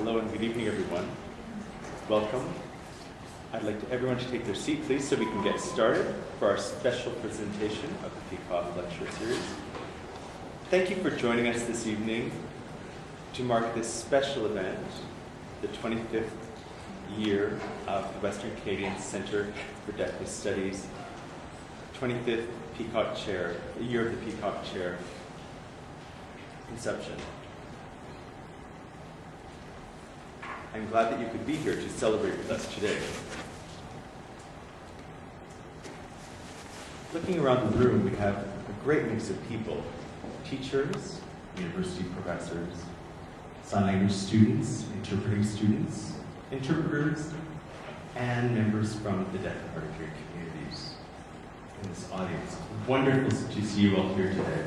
Hello and good evening, everyone. Welcome. I'd like everyone to take their seat, please, so we can get started for our special presentation of the Peacock Lecture Series. Thank you for joining us this evening to mark this special event, the 25th year of the Western Canadian Centre for Deafness Studies, 25th Peacock Chair, the year of the Peacock Chair inception. I'm glad that you could be here to celebrate with us today. Looking around the room, we have a great mix of people: teachers, university professors, sign language students, interpreters, and members from the deaf and hard of hearing communities in this audience. Wonderful to see you all here today.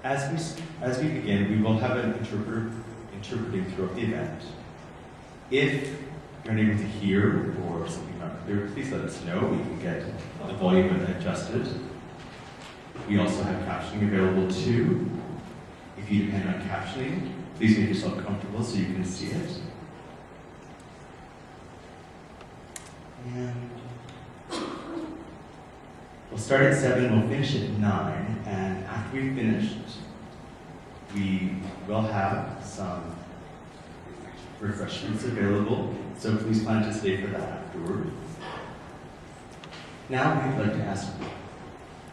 As we begin, we will have an interpreter interpreting throughout the event. If you're unable to hear or something not clear, please let us know. We can get the volume adjusted. We also have captioning available too. If you depend on captioning, please make yourself comfortable so you can see it. And we'll start at 7, we'll finish at 9, and after we've finished, we will have some refreshments available, so please plan to stay for that afterward. Now we'd like to ask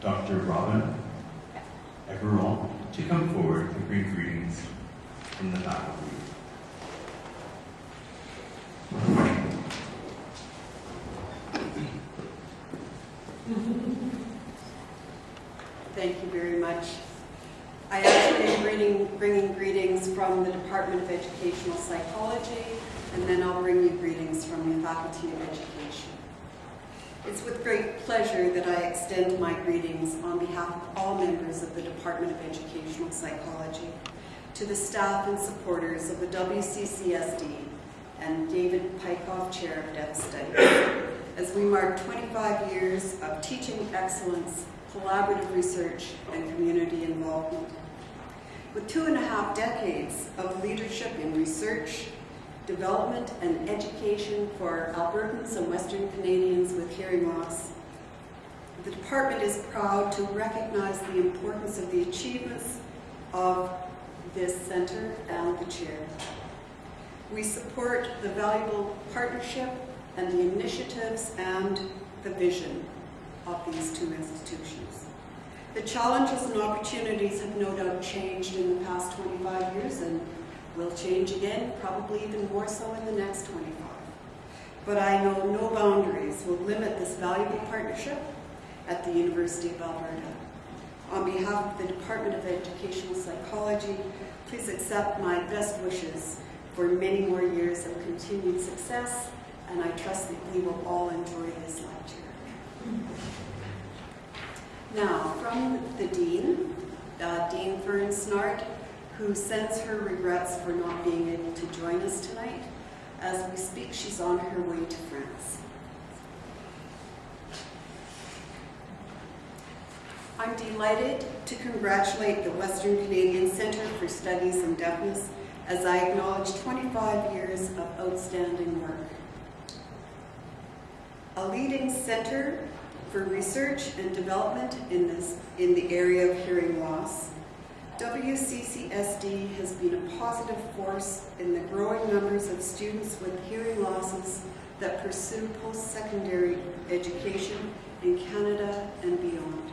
Dr. Robin Everall to come forward and bring greetings from the faculty. Thank you very much. I actually am bringing greetings from the Department of Educational Psychology, and then I'll bring you greetings from the Faculty of Education. It's with great pleasure that I extend my greetings on behalf of all members of the Department of Educational Psychology to the staff and supporters of the WCCSD and David Pyckoff Chair of Deaf Studies, as we mark 25 years of teaching excellence, collaborative research, and community involvement. With 2.5 decades of leadership in research, development, and education for Albertans and Western Canadians with hearing loss, the department is proud to recognize the importance of the achievements of this centre and the chair. We support the valuable partnership and the initiatives and the vision of these two institutions. The challenges and opportunities have no doubt changed in the past 25 years and will change again, probably even more so in the next 25. But I know no boundaries will limit this valuable partnership at the University of Alberta. On behalf of the Department of Educational Psychology, please accept my best wishes for many more years of continued success, and I trust that we will all enjoy this lecture. Now, from the Dean, Dean Fern Snart, who sends her regrets for not being able to join us tonight. As we speak, she's on her way to France. I'm delighted to congratulate the Western Canadian Centre for Studies in Deafness as I acknowledge 25 years of outstanding work. A leading centre for research and development in the area of hearing loss, WCCSD has been a positive force in the growing numbers of students with hearing losses that pursue post-secondary education in Canada and beyond.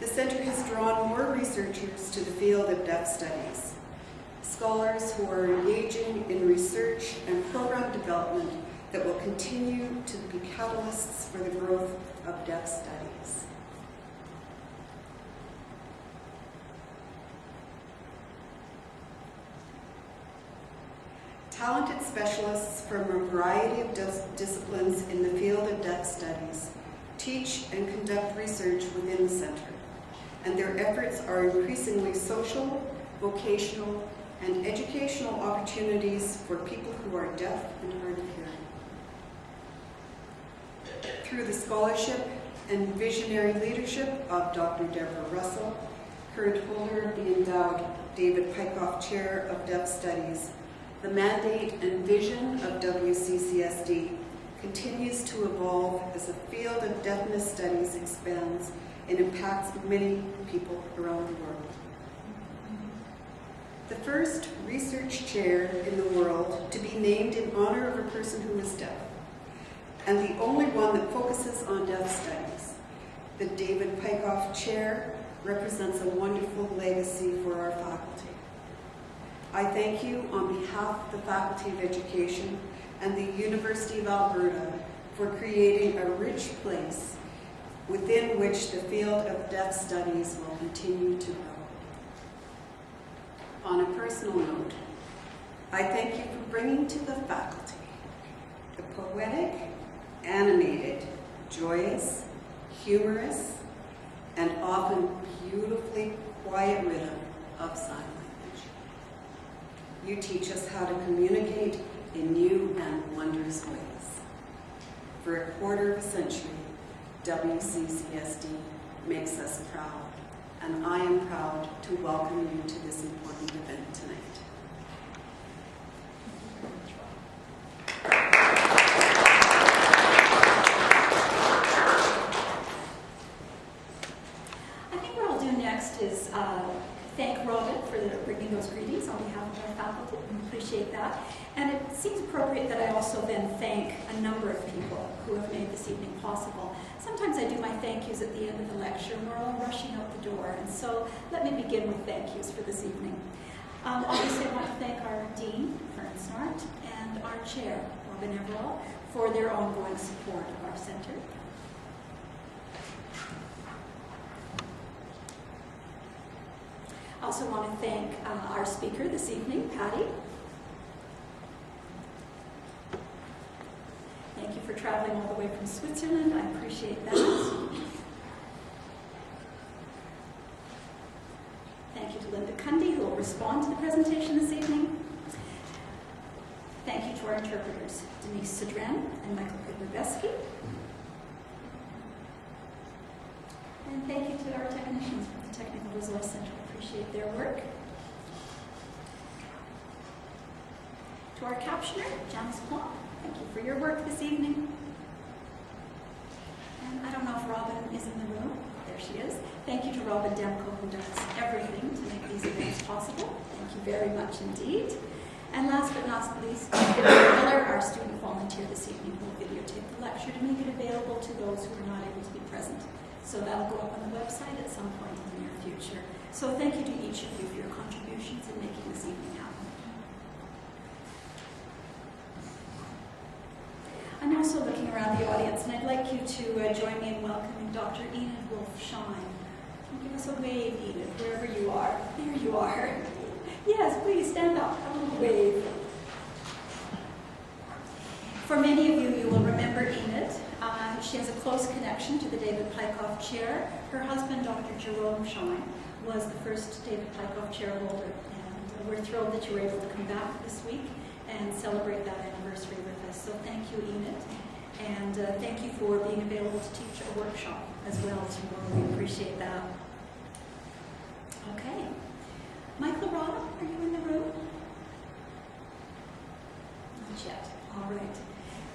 The centre has drawn more researchers to the field of deaf studies, scholars who are engaging in research and program development that will continue to be catalysts for the growth of deaf studies. Talented specialists from a variety of disciplines in the field of deaf studies teach and conduct research within the centre, and their efforts are increasingly social, vocational, and educational opportunities for people who are deaf and hard of hearing. Through the scholarship and visionary leadership of Dr. Deborah Russell, current holder of the endowed David Pykoff Chair of Deaf Studies, the mandate and vision of WCCSD continues to evolve as the field of deafness studies expands and impacts many people around the world. The first research chair in the world to be named in honor of a person who is deaf, and the only one that focuses on deaf studies. The David Pykoff Chair represents a wonderful legacy for our faculty. I thank you on behalf of the Faculty of Education and the University of Alberta for creating a rich place within which the field of deaf studies will continue to grow. On a personal note, I thank you for bringing to the faculty the poetic, animated, joyous, humorous, and often beautifully quiet rhythm of sign language. You teach us how to communicate in new and wondrous ways. For a quarter of a century, WCCSD makes us proud, and I am proud to welcome you to this important event tonight. I think what I'll do next is thank Robin for bringing those greetings on behalf of our faculty. We appreciate that. And it seems appropriate that I also then thank a number of people who have made this evening possible. Sometimes I do my thank yous at the end of the lecture and we're all rushing out the door. And so let me begin with thank yous for this evening. Obviously, I want to thank our Dean, Fern Snart, and our Chair, Robin Everall, for their ongoing support of our Centre. I also want to thank our speaker this evening, Patty. Thank you for traveling all the way from Switzerland. I appreciate that. Thank you to Linda Cundy, who will respond to the presentation this evening. Thank you to our interpreters, Denise Sidren and Michael Kudlebeski. And thank you to our technicians from the Technical Resource Center. I appreciate their work. To our captioner, Janice Plum, thank you for your work this evening. And I don't know if Robin is in the room. There she is. Thank you to Robin Demko, who does everything to make these events possible. Thank you very much indeed. And last but not least, Miller, our student volunteer this evening, who will videotape the lecture to make it available to those who are not able to be present. So that'll go up on the website at some point in the near future. So thank you to each of you for your contributions in making this evening happen. I'm also looking around the audience, and I'd like you to join me in welcoming Dr. Enid Wolf-Shine. Give us a wave, Enid, wherever you are. There you are. Yes, please stand up. Have a little wave. For many of you, you will remember Enid. She has a close connection to the David Pykoff Chair. Her husband, Dr. Jerome Shine, was the first David Pykoff Chair holder. And we're thrilled that you were able to come back this week and celebrate that anniversary with us. So thank you, Enid. And thank you for being available to teach a workshop as well tomorrow. We appreciate that. Okay. Mike Lorada, are you in the room? Not yet. All right.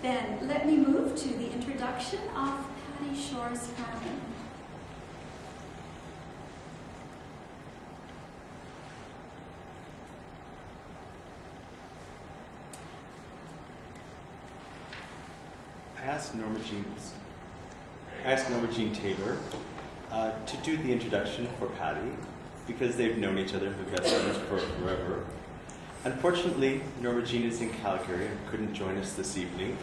Then let me move to the introduction of Patty Shores-Harmon. I asked Norma Jean Taylor to do the introduction for Patty because they've known each other and been best friends for forever. Unfortunately, Norma Jean is in Calgary and couldn't join us this evening.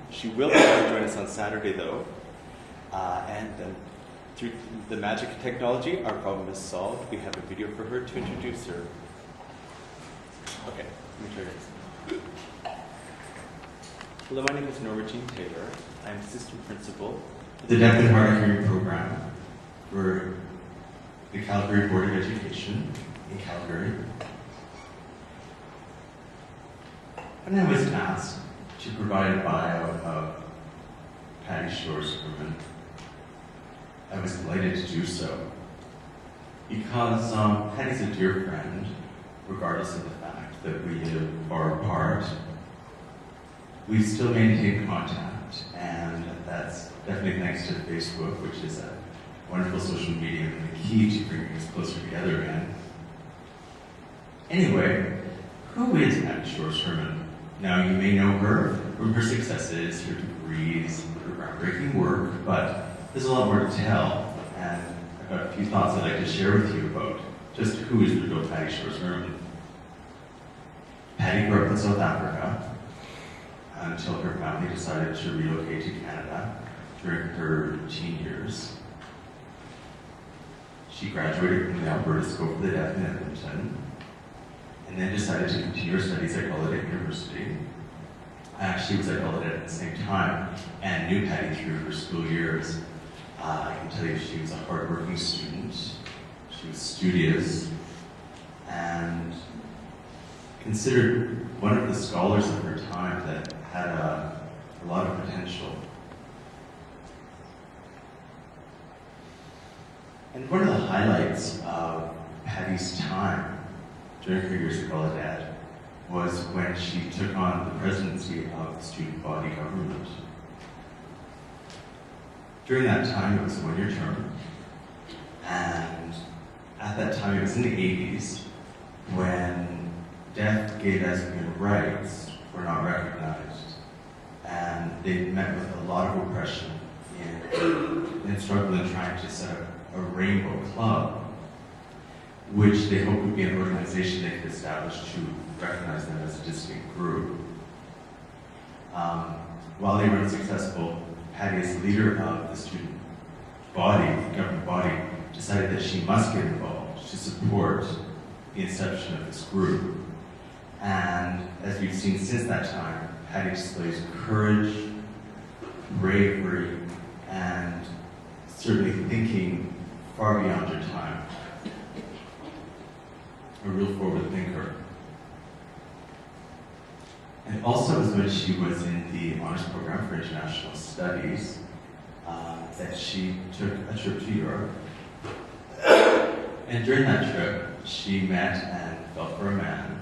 She will be able to join us on Saturday, though. Through the magic of technology, our problem is solved. We have a video for her to introduce her. Okay, let me try this. Hello, my name is Norma Jean Taylor. I'm assistant principal of the Deaf and Hard of Hearing program for the Calgary Board of Education in Calgary. And I was asked to provide a bio of Patty Shores-Herman, I was delighted to do so because Patty's a dear friend, regardless of the fact that we live far apart. We still maintain contact, and that's definitely thanks to Facebook, which is a wonderful social medium and the key to bringing us closer together again. Anyway, who is Patty Shores-Herman? Now, you may know her from her successes, her degrees, her groundbreaking work, but there's a lot more to tell, and I've got a few thoughts I'd like to share with you about just who is the real Patty Shores-Herman. Patty grew up in South Africa until her family decided to relocate to Canada during her teen years. She graduated from the Alberta School for the Deaf in Edmonton, and then decided to continue her studies at Gallaudet University. I actually was at Gallaudet at the same time and knew Patty through her school years. I can tell you she was a hardworking student, she was studious, and considered one of the scholars of her time that had a lot of potential. And one of the highlights of Patty's time during her years at Gallaudet was when she took on the presidency of the student body government. During that time, it was a one-year term, and at that time, it was in the 80s, when deaf, gay, lesbian rights were not recognized, and they met with a lot of oppression in struggling trying to set up a rainbow club, which they hoped would be an organization they could establish to recognize them as a distinct group. While they were unsuccessful, Patty, as leader of the student body, the government body, decided that she must get involved to support the inception of this group. And as we've seen since that time, Patty displays courage, bravery, and certainly thinking far beyond her time. A real forward thinker. And also, it was when she was in the Honors Program for International Studies that she took a trip to Europe. And during that trip, she met and fell for a man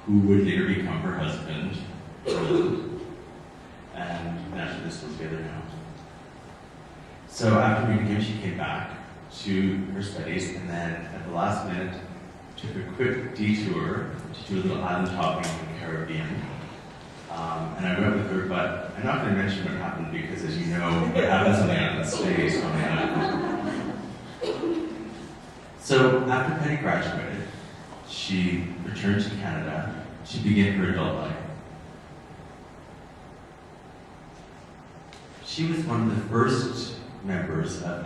who would later become her husband, Roland. And naturally, they're still together now. So after meeting him, she came back to her studies, and then at the last minute, took a quick detour to do a little island hopping in the Caribbean. And I went with her, but I'm not going to mention what happened because, as you know, what happens on the island stays on the island. So after Patty graduated, she returned to Canada to begin her adult life. She was one of the first members of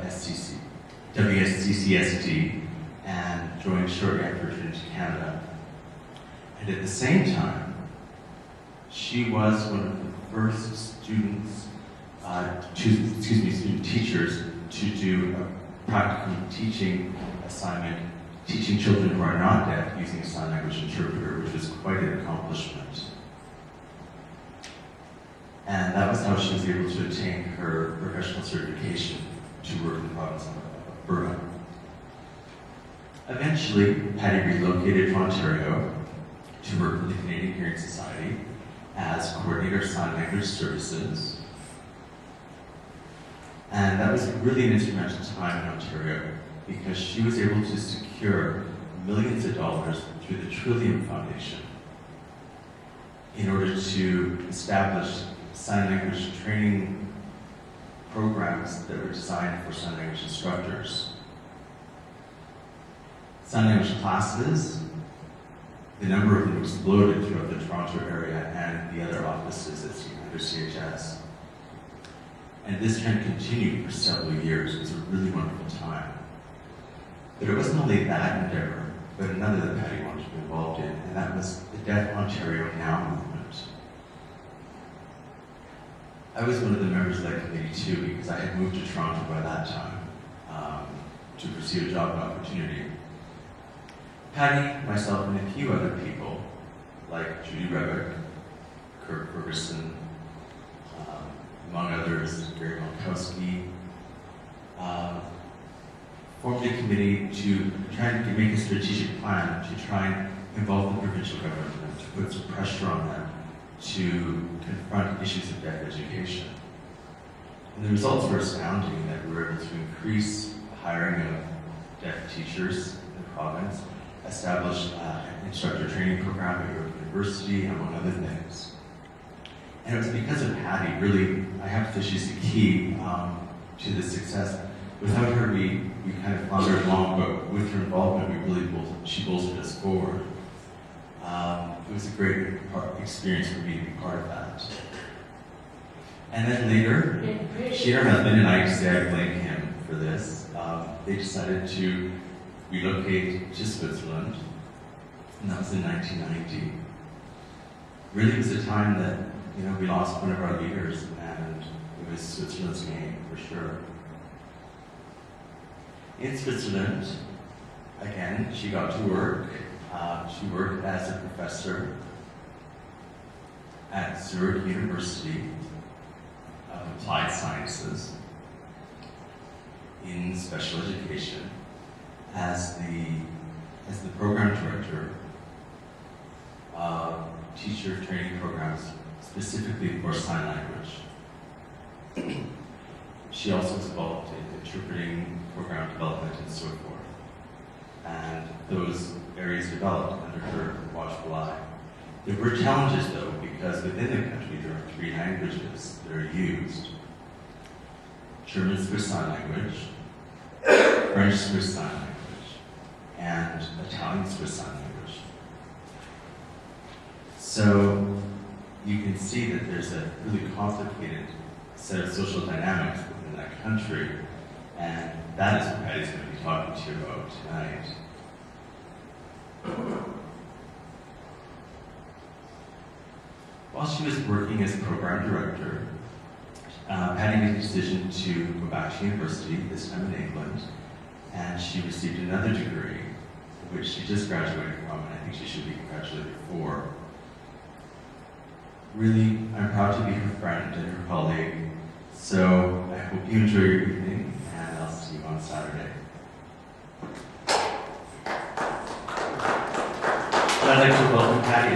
WSCCSD, and joined shortly after returning to Canada. And at the same time, she was one of the first student teachers to do a practical teaching assignment, teaching children who are not deaf using a sign language interpreter, which was quite an accomplishment. And that was how she was able to attain her professional certification to work in the province of Alberta. Eventually, Patty relocated to Ontario to work with the Canadian Hearing Society as coordinator of sign language services. And that was really an instrumental time in Ontario because she was able to secure millions of dollars through the Trillium Foundation in order to establish sign language training programs that were designed for sign language instructors. Sign language classes, the number of them exploded throughout the Toronto area and the other offices under CHS. And this trend continued for several years. It was a really wonderful time. But it wasn't only that endeavor, but another that Patty wanted to be involved in, and that was the Deaf Ontario Now movement. I was one of the members of that committee too, because I had moved to Toronto by that time to pursue a job opportunity. Patty, myself, and a few other people, like Judy Rebick, Kirk Ferguson, among others, Gary Malkowski, formed a committee to try and make a strategic plan to try and involve the provincial government, to put some pressure on them to confront issues of deaf education. And the results were astounding, that we were able to increase the hiring of deaf teachers in the province, establish an instructor training program at York University, among other things. And it was because of Patty, really, I have to say she's the key to this success. Without her, we kind of floundered along, but with her involvement, she bolstered us forward. It was a great experience for me to be part of that. And then later, she and her husband, and I say I blame him for this, they decided to relocate to Switzerland, and that was in 1990. Really, it was a time that, we lost one of our leaders, and it was Switzerland's game, for sure. In Switzerland, again, she got to work. She worked as a professor at Zurich University of Applied Sciences in special education as the program director of teacher training programs, specifically for sign language. She also was involved in interpreting program development and so forth. And those areas developed under her watchful eye. There were challenges though, because within the country there are 3 languages that are used. German Swiss Sign Language, French Swiss Sign Language, and Italian Swiss Sign Language. So you can see that there's a really complicated set of social dynamics within that country, and that is what Patty's going to be talking to you about tonight. While she was working as program director, Patty made a decision to go back to university, this time in England, and she received another degree, which she just graduated from, and I think she should be congratulated for. Really, I'm proud to be her friend and her colleague, so I hope you enjoy your evening, and I'll see you on Saturday. I'd like to welcome Patty.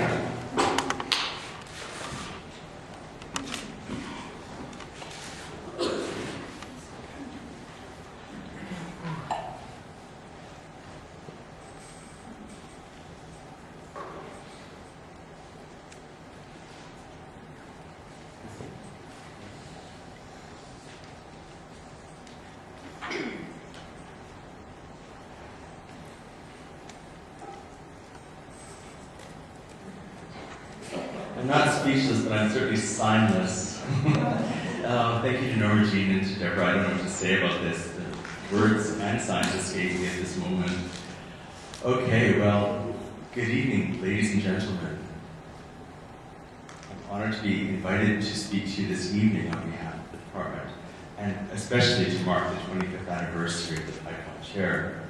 I'm not speechless, but I'm certainly signless. Thank you to Norma Jean and to Deborah. I don't know what to say about this. The words and signs escape me at this moment. Okay, well, good evening, ladies and gentlemen. I'm honored to be invited to speak to you this evening on behalf of the department, and especially to mark the 25th anniversary of the PICOM chair.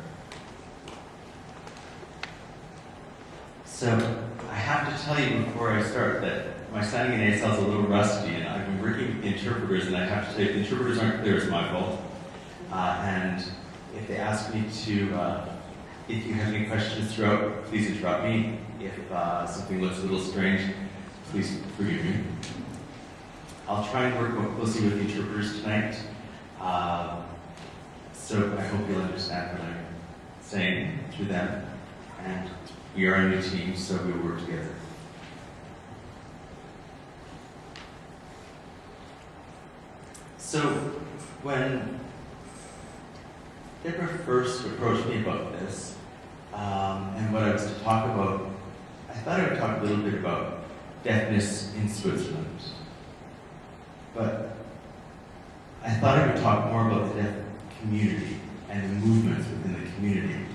So, I have to tell you before I start that my signing in ASL is a little rusty, and I've been working with interpreters, and I have to tell you, if the interpreters aren't clear, it's my fault. And if they ask me to, if you have any questions throughout, please interrupt me. If something looks a little strange, please forgive me. I'll try and work more closely with the interpreters tonight. So I hope you'll understand what I'm saying through them. And we are a new team, so we'll work together. So when Deborah first approached me about this, and what I was to talk about, I thought I would talk a little bit about deafness in Switzerland. But I thought I would talk more about the deaf community and the movements within the community,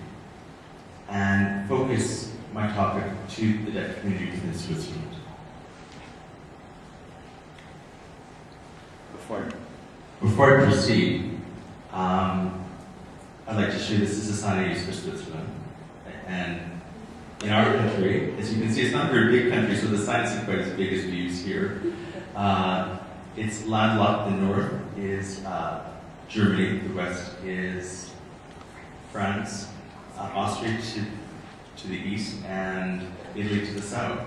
and focus my topic to the deaf community within Switzerland. Before I proceed, I'd like to show you this is a sign I use for Switzerland. And in our country, as you can see, it's not a very big country, so the sign isn't quite as big as we use here. It's landlocked. The north is Germany, the west is France, Austria to the east, and Italy to the south.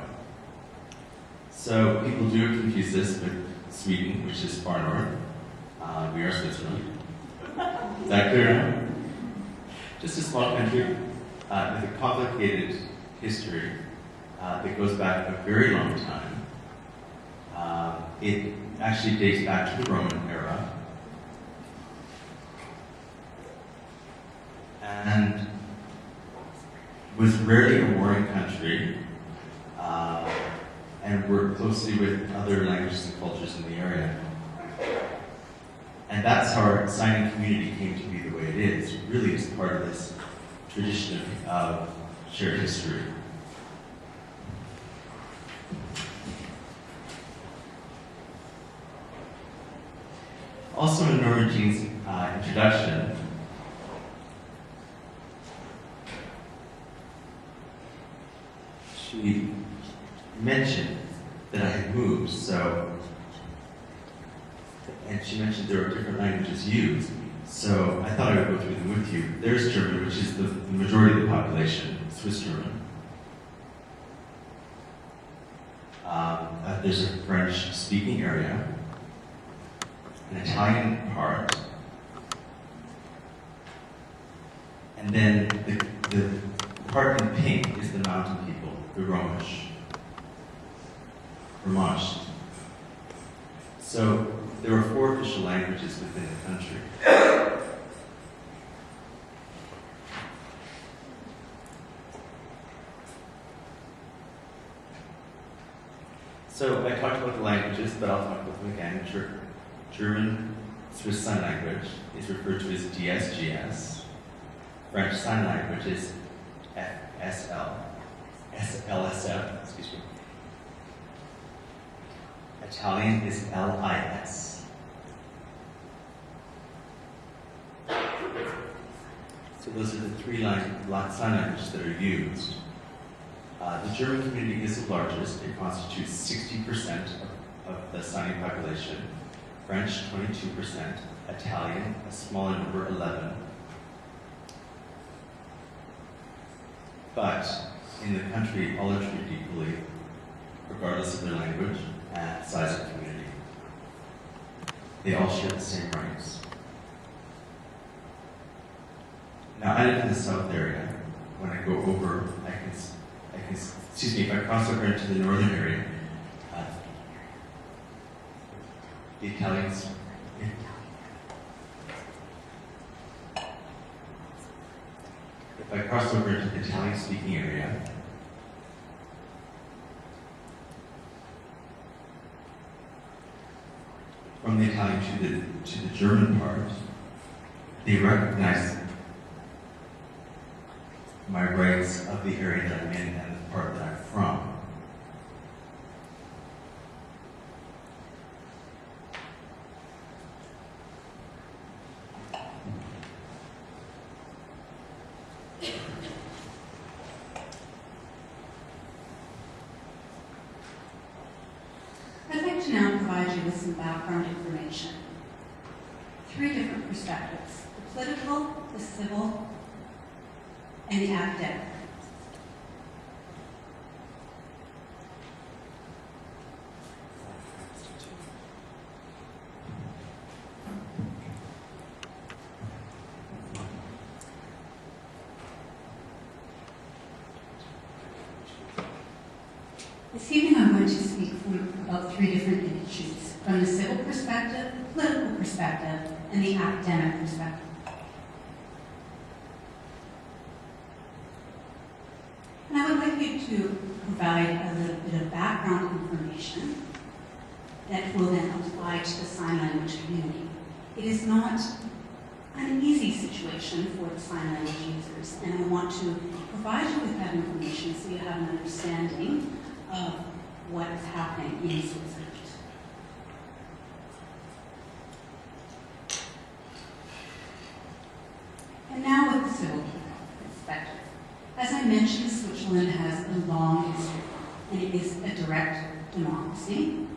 So people do confuse this with Sweden, which is far north. We are Switzerland. Is that clear enough? Just a small country with a complicated history that goes back a very long time. It actually dates back to the Roman era. And was rarely a warring country, and worked closely with other languages and cultures in the area. And that's how our signing community came to be the way it is, really as part of this tradition of shared history. Also in Norma Jean's introduction, she mentioned that I had moved, and she mentioned there were different languages used, so I thought I would go through them with you. There's German, which is the majority of the population, Swiss German. There's a French-speaking area, an Italian part, and then the part in pink is the mountain people, the Romish. So there are 4 official languages within the country. So I talked about the languages, but I'll talk about them again. German Swiss Sign Language is referred to as DSGS. French Sign Language is LSF, excuse me. Italian is LIS. So those are the 3 sign languages that are used. The German community is the largest. It constitutes 60% of the signing population. French, 22%. Italian, a smaller number, 11%. But in the country, all are treated equally, regardless of their language and size of community. They all share the same rights. Now, I live in the south area. When I go over, excuse me, if I cross over into the northern area, the Italians, if I cross over into the Italian-speaking area, from the Italian to the German part, they recognize my rights of the area that I'm in and the part that I'm from. I'd like to now provide you with some background information. 3 different perspectives: the political, the civil, and the academic. This evening I'm going to speak about 3 different issues: from the civil perspective, the political perspective, and the academic perspective. And I would like you to provide a little bit of background information that will then apply to the sign language community. It is not an easy situation for the sign language users, and I want to provide you with that information so you have an understanding of what is happening in Switzerland. And now with the civil perspective. As I mentioned, Switzerland has a long history, and it is a direct democracy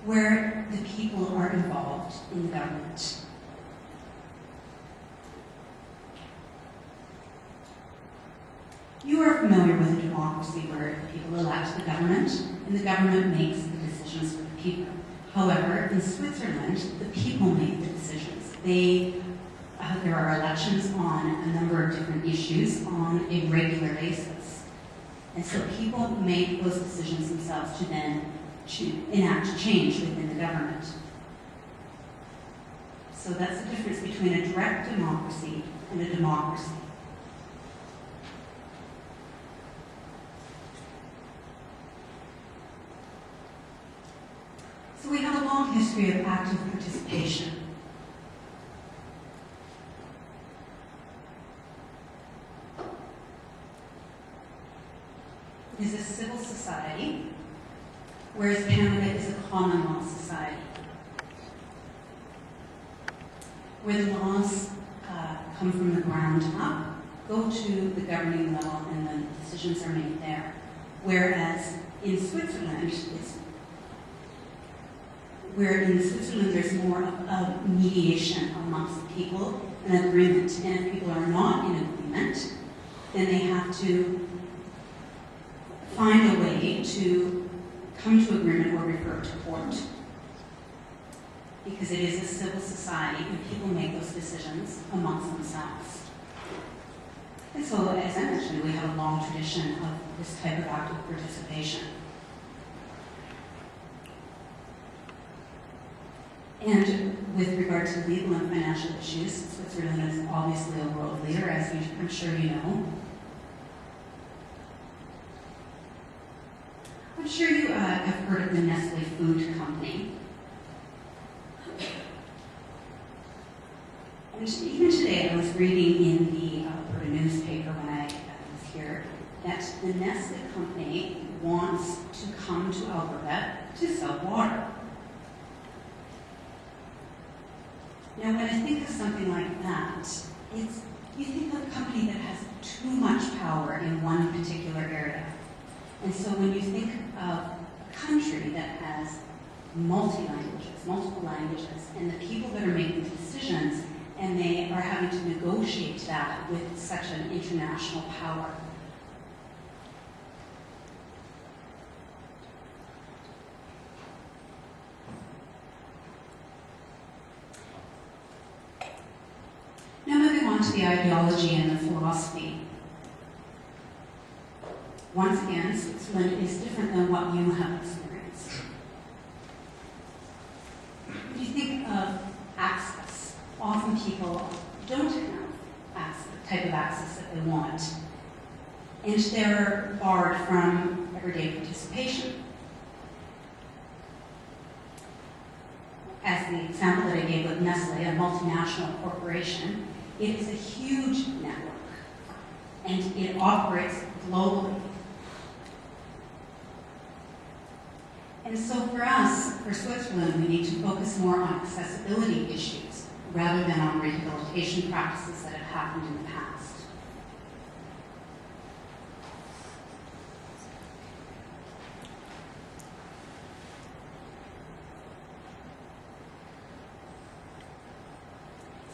where the people are involved in the government. You are familiar with a democracy where the people elect the government, and the government makes the decisions for the people. However, in Switzerland, the people make the decisions. There are elections on a number of different issues on a regular basis. And so people make those decisions themselves to then enact change within the government. So that's the difference between a direct democracy and a democracy. So we have a long history of active participation. It is a civil society, whereas Canada is a common law society, where the laws come from the ground up, go to the governing level, and the decisions are made there. Whereas in Switzerland, there's more of a mediation amongst the people, an agreement. And if people are not in agreement, then they have to find a way to come to agreement or refer to court. Because it is a civil society and people make those decisions amongst themselves. And so, as I mentioned, we have a long tradition of this type of active participation. And with regard to legal and financial issues, Switzerland is obviously a world leader, as I'm sure you know. I'm sure you have heard of the Nestle Food Company. And even today, I was reading in the Alberta newspaper when I was here that the Nestle Company wants to come to Alberta to sell water. Now, when I think of something like that, you think of a company that has too much power in one particular area. And so when you think of a country that has multiple languages, and the people that are making the decisions, and they are having to negotiate that with such an international power. Now moving on to the ideology and the philosophy. Once again, Switzerland is different than what you have experienced. When you think of access, often people don't have the type of access that they want, and they're barred from everyday participation. As the example that I gave with Nestle, a multinational corporation, it is a huge network, and it operates globally. And so for us, for Switzerland, we need to focus more on accessibility issues rather than on rehabilitation practices that have happened in the past.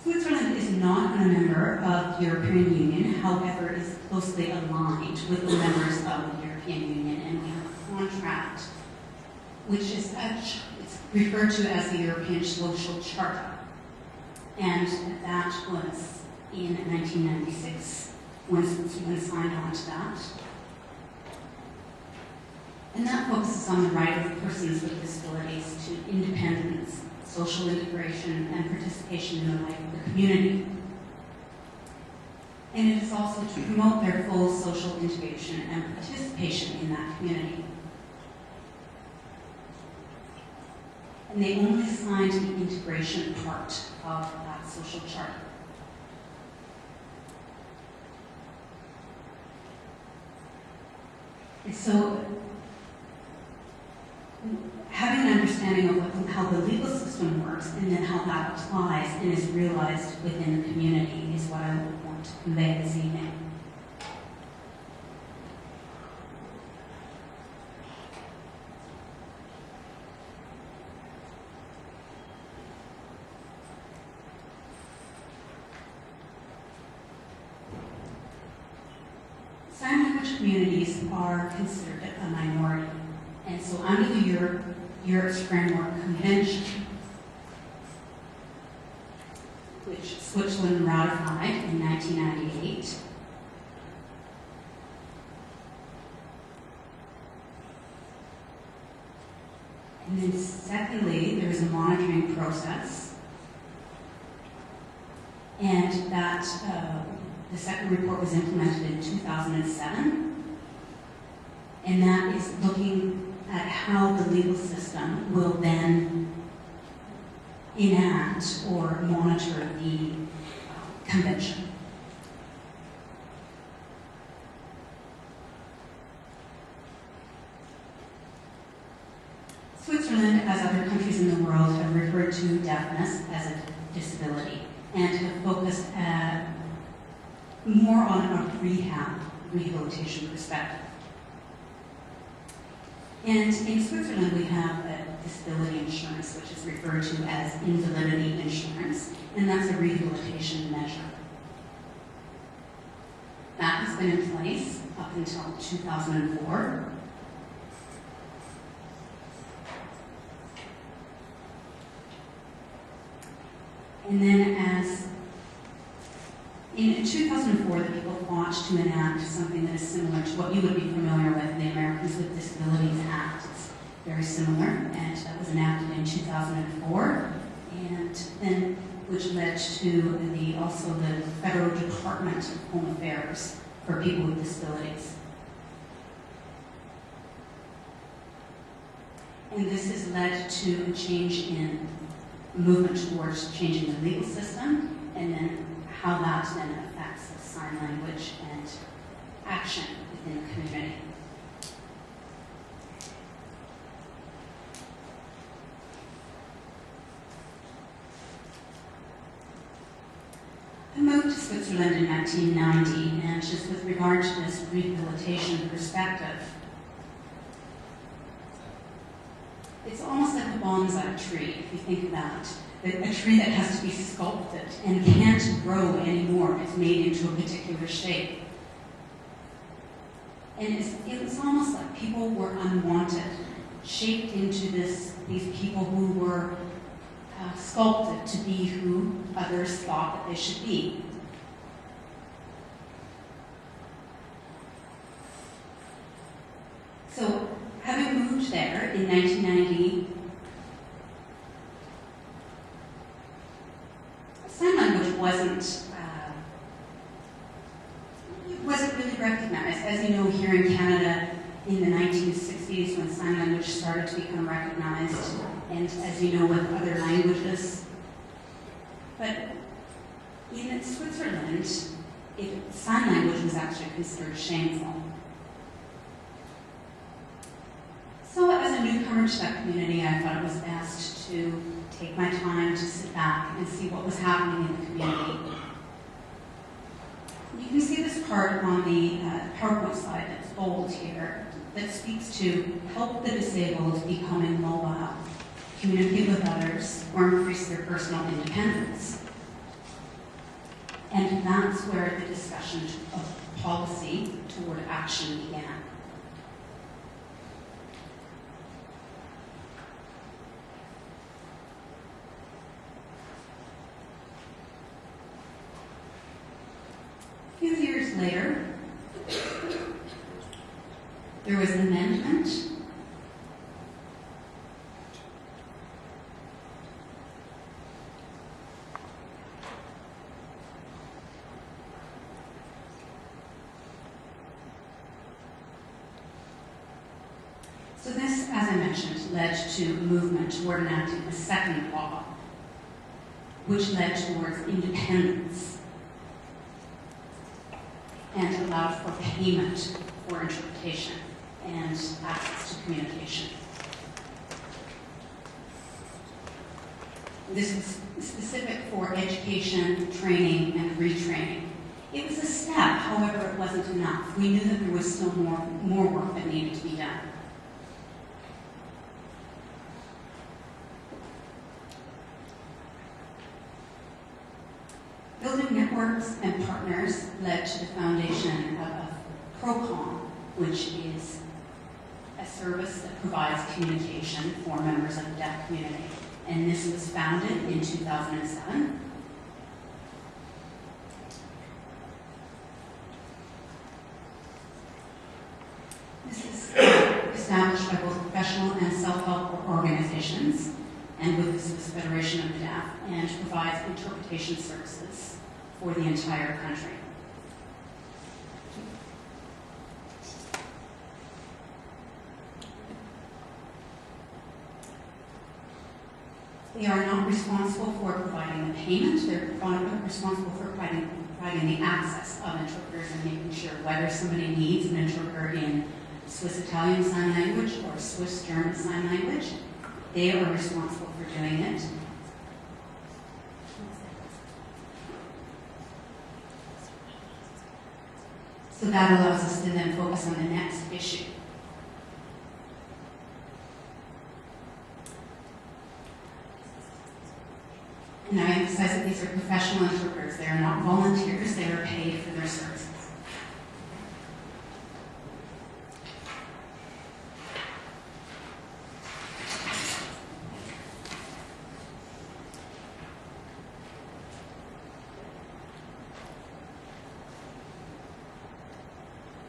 Switzerland is not a member of the European Union, however, is closely aligned with the members of the European Union, and we have a contract which is it's referred to as the European Social Charter. And that was in 1996 when Switzerland signed on to that. And that focuses on the right of persons with disabilities to independence, social integration, and participation in the life of the community. And it is also to promote their full social integration and participation in that community. And they only signed the integration part of that social charter. And so, having an understanding of how the legal system works and then how that applies and is realized within the community is what I would want to convey this evening. Squamish communities are considered a minority. And so under the Europe's Framework Convention, which Switzerland ratified in 1998, and then secondly, there is a monitoring process, and that the second report was implemented in 2007, and that is looking at how the legal system will then enact or monitor the convention. Switzerland, as other countries in the world, have referred to deafness as a disability and have focused more on a rehabilitation perspective. And in Switzerland, we have a disability insurance, which is referred to as invalidity insurance, and that's a rehabilitation measure. That has been in place up until 2004. And then as in 2004, the people fought to enact something that is similar to what you would be familiar with, the Americans with Disabilities Act. It's very similar, and that was enacted in 2004, and then which led to also the Federal Department of Home Affairs for people with disabilities. And this has led to a change in movement towards changing the legal system, and then how that then affects the sign language and action within the community. I moved to Switzerland in 1990, and just with regard to this rehabilitation perspective, it's almost like a bonsai tree, if you think about it. A tree that has to be sculpted and can't grow anymore. It's made into a particular shape. And it was almost like people were unwanted, shaped into these people who were sculpted to be who others thought that they should be. So, having moved there in 1990, sign language wasn't really recognized. As you know, here in Canada, in the 1960s, when sign language started to become recognized, and as you know, with other languages. But in Switzerland, sign language was actually considered shameful. So as a newcomer to that community, I thought it was best to take my time to sit back and see what was happening in the community. You can see this part on the PowerPoint slide that's bold here that speaks to help the disabled become mobile, communicate with others, or increase their personal independence. And that's where the discussion of policy toward action began. A few years later, there was an amendment So this, as I mentioned, led to movement toward enacting a second law, which led towards independence and allowed for payment for interpretation and access to communication. This was specific for education, training, and retraining. It was a step, however, it wasn't enough. We knew that there was still more work that needed to be done. Building networks and partners led to the foundation of a ProCom, which is a service that provides communication for members of the deaf community. And this was founded in 2007. This is established by both professional and self-help organizations and with the Swiss Federation of the Deaf, and provides interpretation services for the entire country. They are not responsible for providing the payment. They're responsible for providing the access of interpreters and making sure whether somebody needs an interpreter in Swiss Italian Sign Language or Swiss German Sign Language. They are responsible for doing it. So that allows us to then focus on the next issue. And I emphasize that these are professional interpreters. They are not volunteers. They are paid for their services.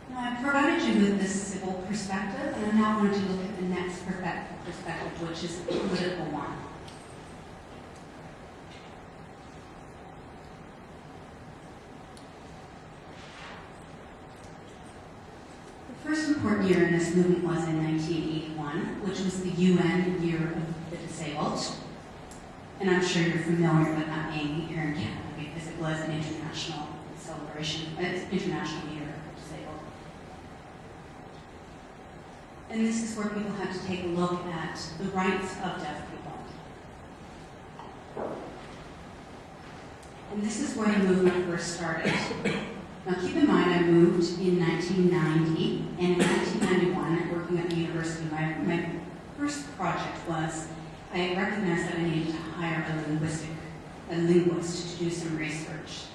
Now, I've provided you with this civil perspective, and I'm now going to look at the next perspective, which is the political one. The first important year in this movement was in 1981, which was the UN Year of the Disabled. And I'm sure you're familiar with that being here in Canada because it was an international celebration, International Year of the Disabled. And this is where people had to take a look at the rights of deaf people. And this is where the movement first started. Now keep in mind, I moved in 1990, and in 1991, working at the university, my first project was, I recognized that I needed to hire a linguist to do some research,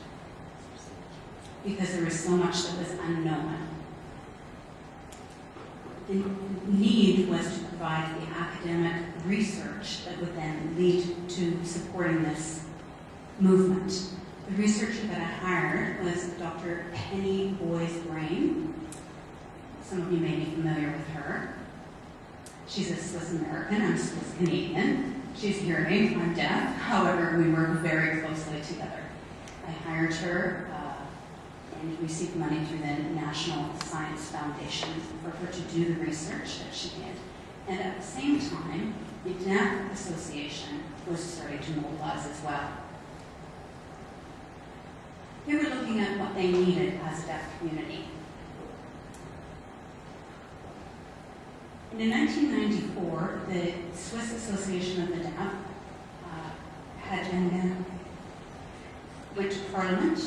because there was so much that was unknown. The need was to provide the academic research that would then lead to supporting this movement. The researcher that I hired was Dr. Penny Boys-Brain. Some of you may be familiar with her. She's a Swiss American, I'm Swiss Canadian. She's hearing, I'm deaf. However, we work very closely together. I hired her and received money through the National Science Foundation for her to do the research that she did. And at the same time, the Deaf Association was starting to mobilize as well. They were looking at what they needed as a deaf community. And in 1994, the Swiss Association of the Deaf went to Parliament.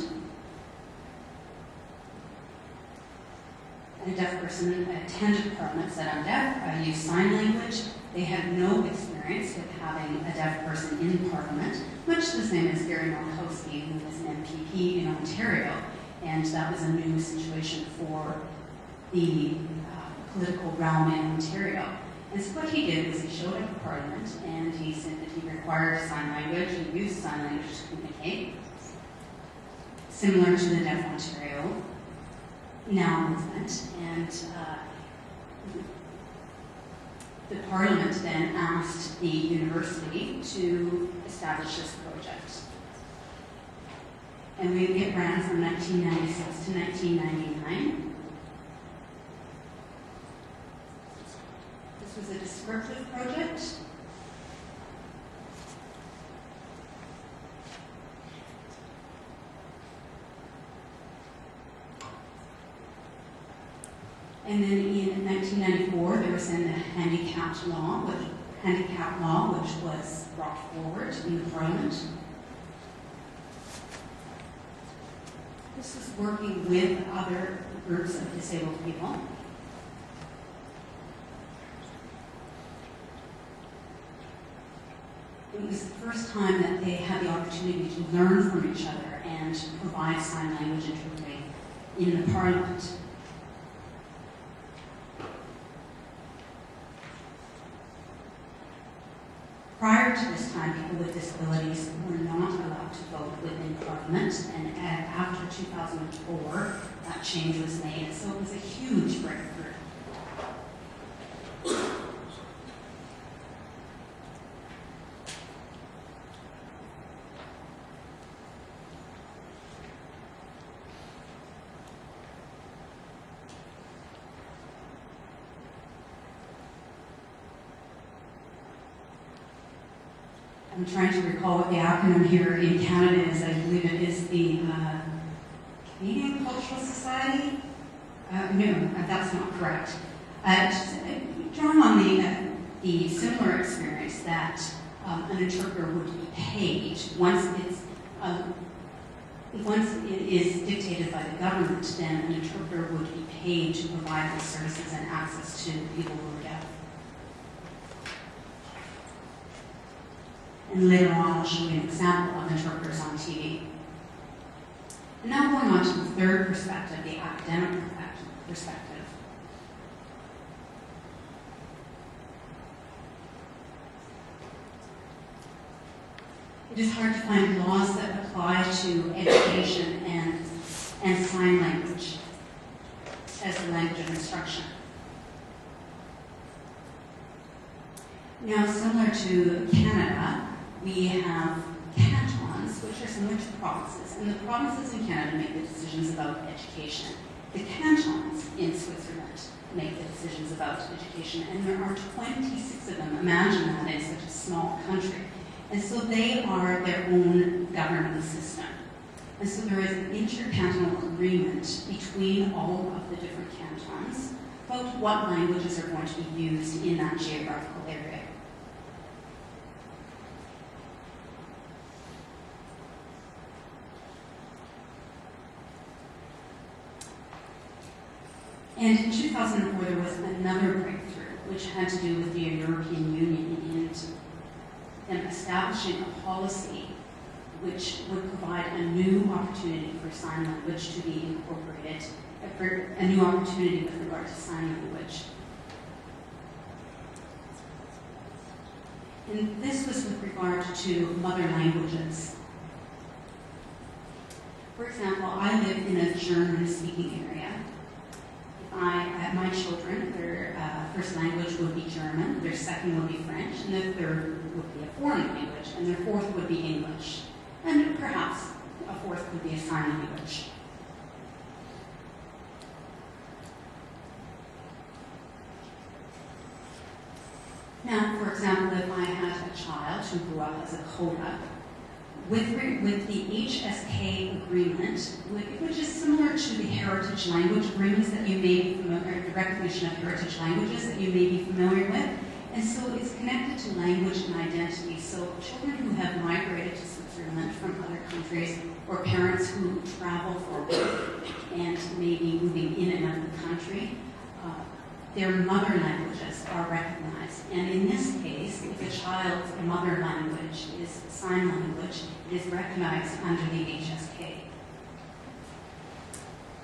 And a deaf person attended Parliament, said, I'm deaf, I use sign language. They had no experience with having a deaf person in Parliament, much the same as Gary Malkowski, who was an MPP in Ontario, and that was a new situation for the political realm in Ontario. And so what he did was he showed up at Parliament, and he said that he required sign language, and used sign language to communicate, similar to the Deaf Ontario Now movement, and the Parliament then asked the university to establish this project. And it ran from 1996 to 1999. This was a descriptive project. And then in 1994, there was then the handicap law, which was brought forward in the Parliament. This was working with other groups of disabled people. It was the first time that they had the opportunity to learn from each other and provide sign language interpreting in the Parliament. Prior to this time, people with disabilities were not allowed to vote within Parliament, and after 2004, that change was made. So it was a huge breakthrough. I'm trying to recall what the acronym here in Canada is. I believe it is the Canadian Cultural Society. No, that's not correct. Drawing on the similar experience that an interpreter would be paid once it is dictated by the government, then an interpreter would be paid to provide those services and access to people who are deaf. And later on, I'll show you an example of interpreters on TV. And now going on to the third perspective, the academic perspective. It is hard to find laws that apply to education and sign language as the language of instruction. Now, similar to Canada, we have cantons, which are similar to provinces, and the provinces in Canada make the decisions about education. The cantons in Switzerland make the decisions about education, and there are 26 of them. Imagine that in such a small country. And so they are their own governing system. And so there is an intercantonal agreement between all of the different cantons about what languages are going to be used in that geographical area. And in 2004, there was another breakthrough, which had to do with the European Union and establishing a policy which would provide a new opportunity for sign language to be incorporated, a new opportunity with regard to sign language. And this was with regard to mother languages. For example, I live in a German-speaking area. My children, their first language would be German, their second would be French, and their third would be a foreign language, and their fourth would be English. And perhaps a fourth would be a sign language. Now, for example, if I had a child who grew up as a CODA, with the HSK agreement, which is similar to the heritage language agreements that you may be familiar, the recognition of heritage languages that you may be familiar with. And so it's connected to language and identity. So children who have migrated to Switzerland from other countries, or parents who travel for work and may be moving in and out of the country, their mother languages are recognized. And in this case, if a child's mother language is sign language, it is recognized under the HSK.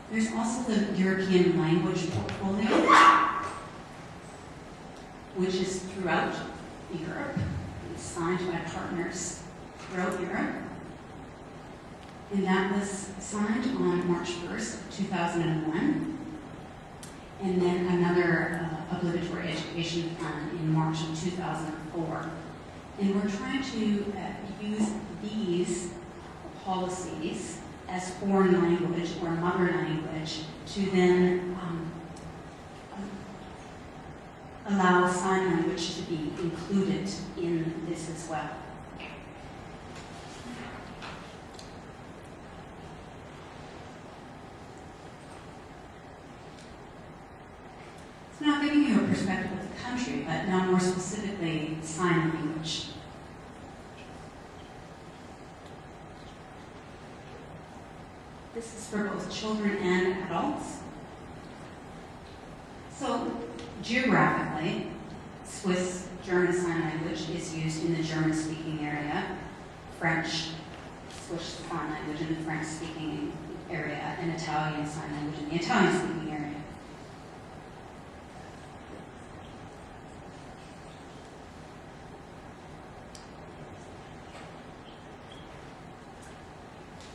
There's also the European Language Portfolio, which is throughout Europe. It's signed by partners throughout Europe. And that was signed on March 1st, 2001. And then another obligatory education plan in March of 2004. And we're trying to use these policies as foreign language or mother language to then allow sign language to be included in this as well. So now giving you a perspective of the country, but now more specifically sign language. This is for both children and adults. So geographically, Swiss German Sign Language is used in the German-speaking area, French, Swiss Sign Language in the French-speaking area, and Italian Sign Language in the Italian-speaking area.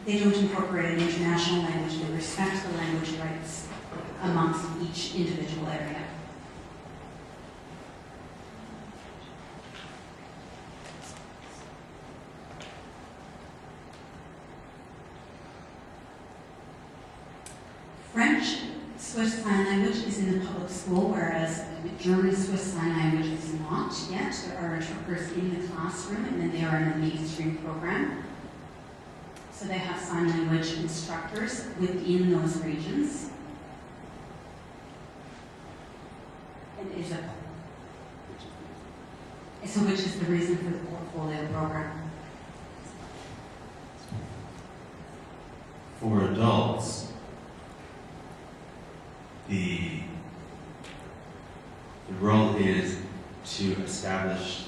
they don't incorporate an international language. They respect the language rights amongst each individual area. French Swiss Sign Language is in the public school, whereas German Swiss Sign Language is not yet. There are interpreters in the classroom, and then they are in the mainstream program. So they have sign language instructors within those regions. And which is the reason for the portfolio program. For adults, the role is to establish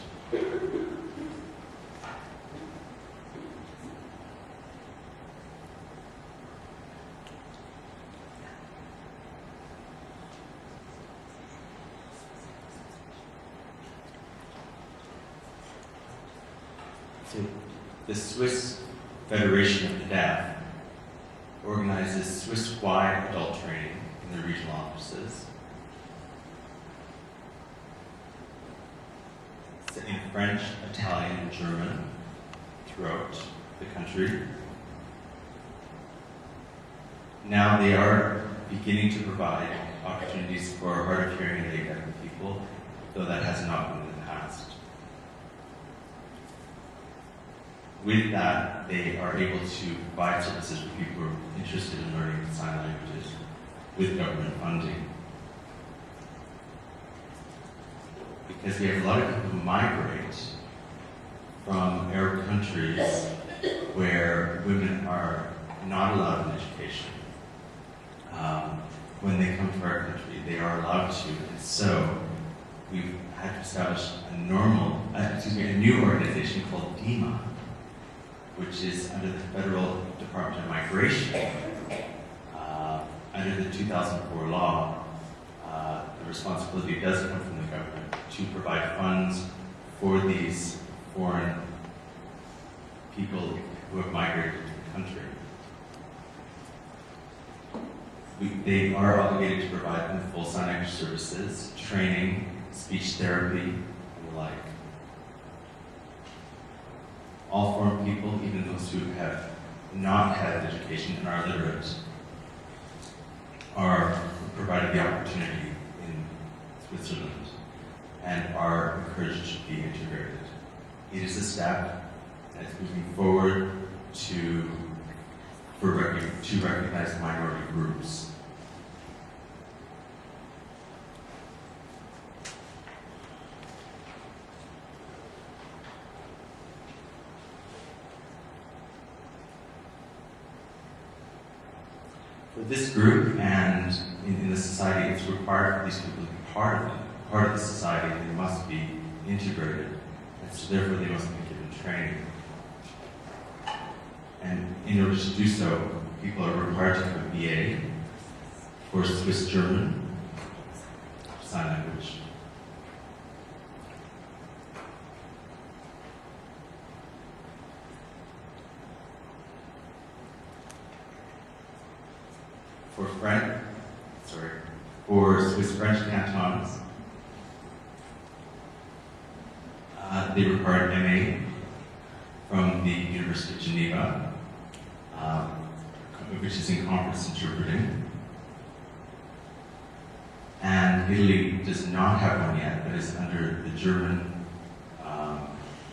the Swiss Federation of the Deaf organizes Swiss-wide adult training in their regional offices. In French, Italian, and German throughout the country. Now they are beginning to provide opportunities for hard of hearing and deaf people, though that has not been in the past. With that, they are able to provide services for people who are interested in learning sign languages with government funding. Because we have a lot of people who migrate from Arab countries where women are not allowed an education. When they come to our country, they are allowed to, and so we've had to establish a new organization called DEMA, which is under the Federal Department of Migration. Under the 2004 law, the responsibility does come from the government to provide funds for these foreign people who have migrated to the country. They are obligated to provide them full sign language services, training, speech therapy, and the like. All foreign people, even those who have not had an education and are literate, are provided the opportunity in Switzerland and are encouraged to be integrated. It is a step that's moving forward to recognize minority groups. For this group and in the society, it's required for these people to be part of the society. They must be integrated, and so therefore they must be given training. And in order to do so, people are required to have a BA for Swiss German sign language. For Swiss French cantons, they require an MA from the University of Geneva, which is in conference interpreting. And Italy does not have one yet, but is under the German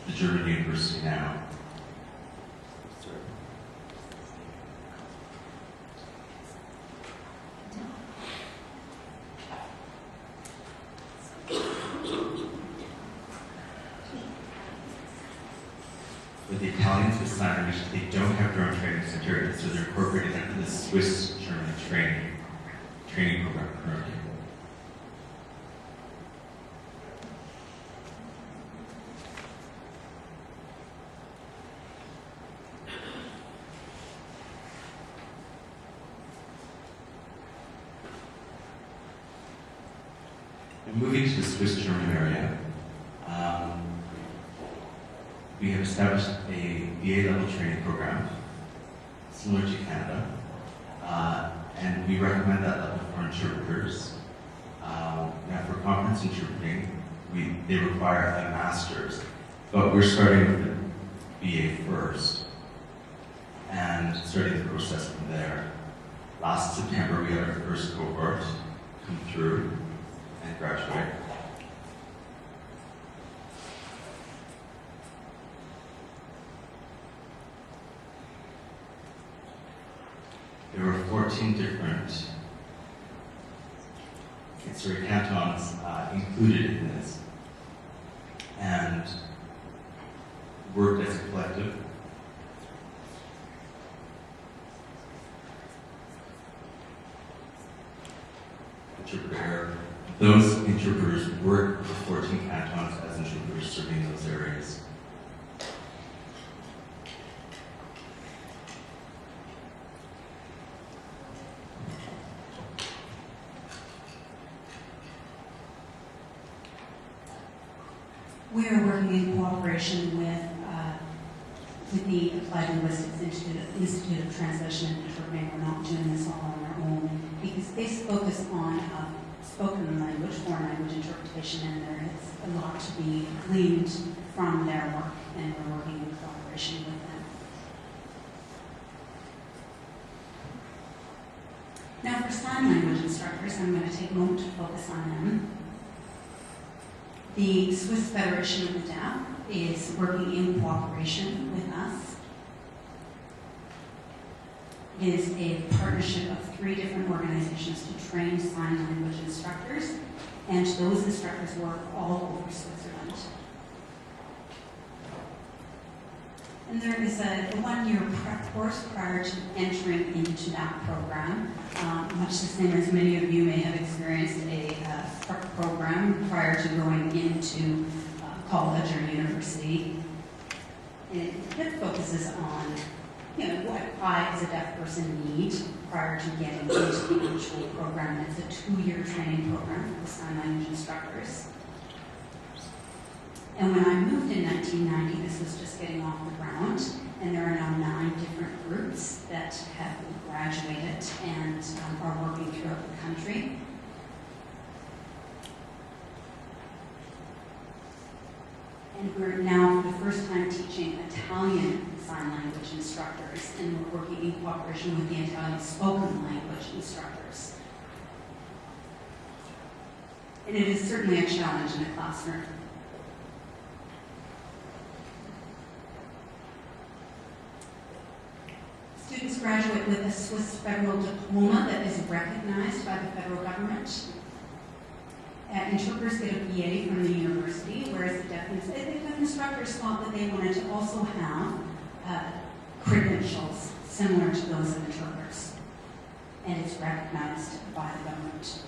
university now. With the Italians with sign language, they don't have their own training center, so they're incorporated into the Swiss German training program currently. And moving to the Swiss German area, we have established a BA level training program. similar to Canada. And we recommend that level for interpreters. Now for conference interpreting, they require a master's, but we're starting with the BA first and starting the process from there. Last September, we had our first cohort come through and graduate. There were 14 different cantons included in this, and worked as a collective. Interpreter. Those interpreters work with 14 cantons as interpreters serving those areas. We are working in cooperation with the Applied Linguistics Institute of Translation and Interpreting. We're not doing this all on our own because they focus on spoken language, foreign language interpretation, and there is a lot to be gleaned from their work, and we're working in cooperation with them. Now for sign language instructors, I'm going to take a moment to focus on them. The Swiss Federation of the Deaf is working in cooperation with us. It is a partnership of 3 different organizations to train sign language instructors, and those instructors work all over Switzerland. And there is a 1-year prep course prior to entering into that program, much the same as many of you may have experienced a prep program prior to going into college or university. And it focuses on what I as a deaf person need prior to getting into the actual program. It's a 2-year training program for the sign language instructors. And when I moved in 1990, this was just getting off the ground, and there are now 9 different groups that have graduated and are working throughout the country. And we're now, for the first time, teaching Italian sign language instructors, and we're working in cooperation with the Italian spoken language instructors. And it is certainly a challenge in the classroom. Students graduate with a Swiss federal diploma that is recognized by the federal government. Interpreters get a BA from the university, whereas the deaf instructors thought that they wanted to also have credentials similar to those of interpreters, and it's recognized by the government.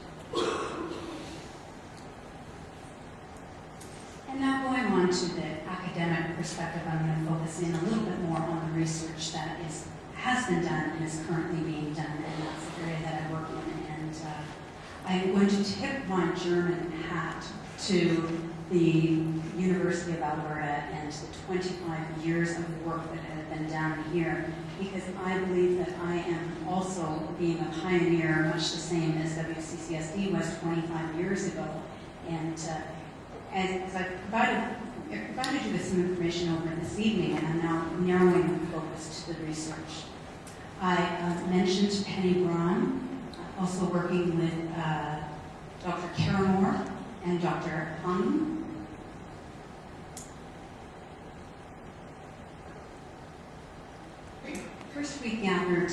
And now going on to the academic perspective, I'm going to focus in a little bit more on the research that has been done and is currently being done, and that's the area that I work in. And I'm going to tip my German hat to the University of Alberta and the 25 years of work that has been done here, because I believe that I am also being a pioneer, much the same as WCCSD was 25 years ago. And as I provided you with some information over this evening, and I'm now narrowing the focus to the research. I mentioned Penny Braun, also working with Dr. Caramore and Dr. Hung. First, we gathered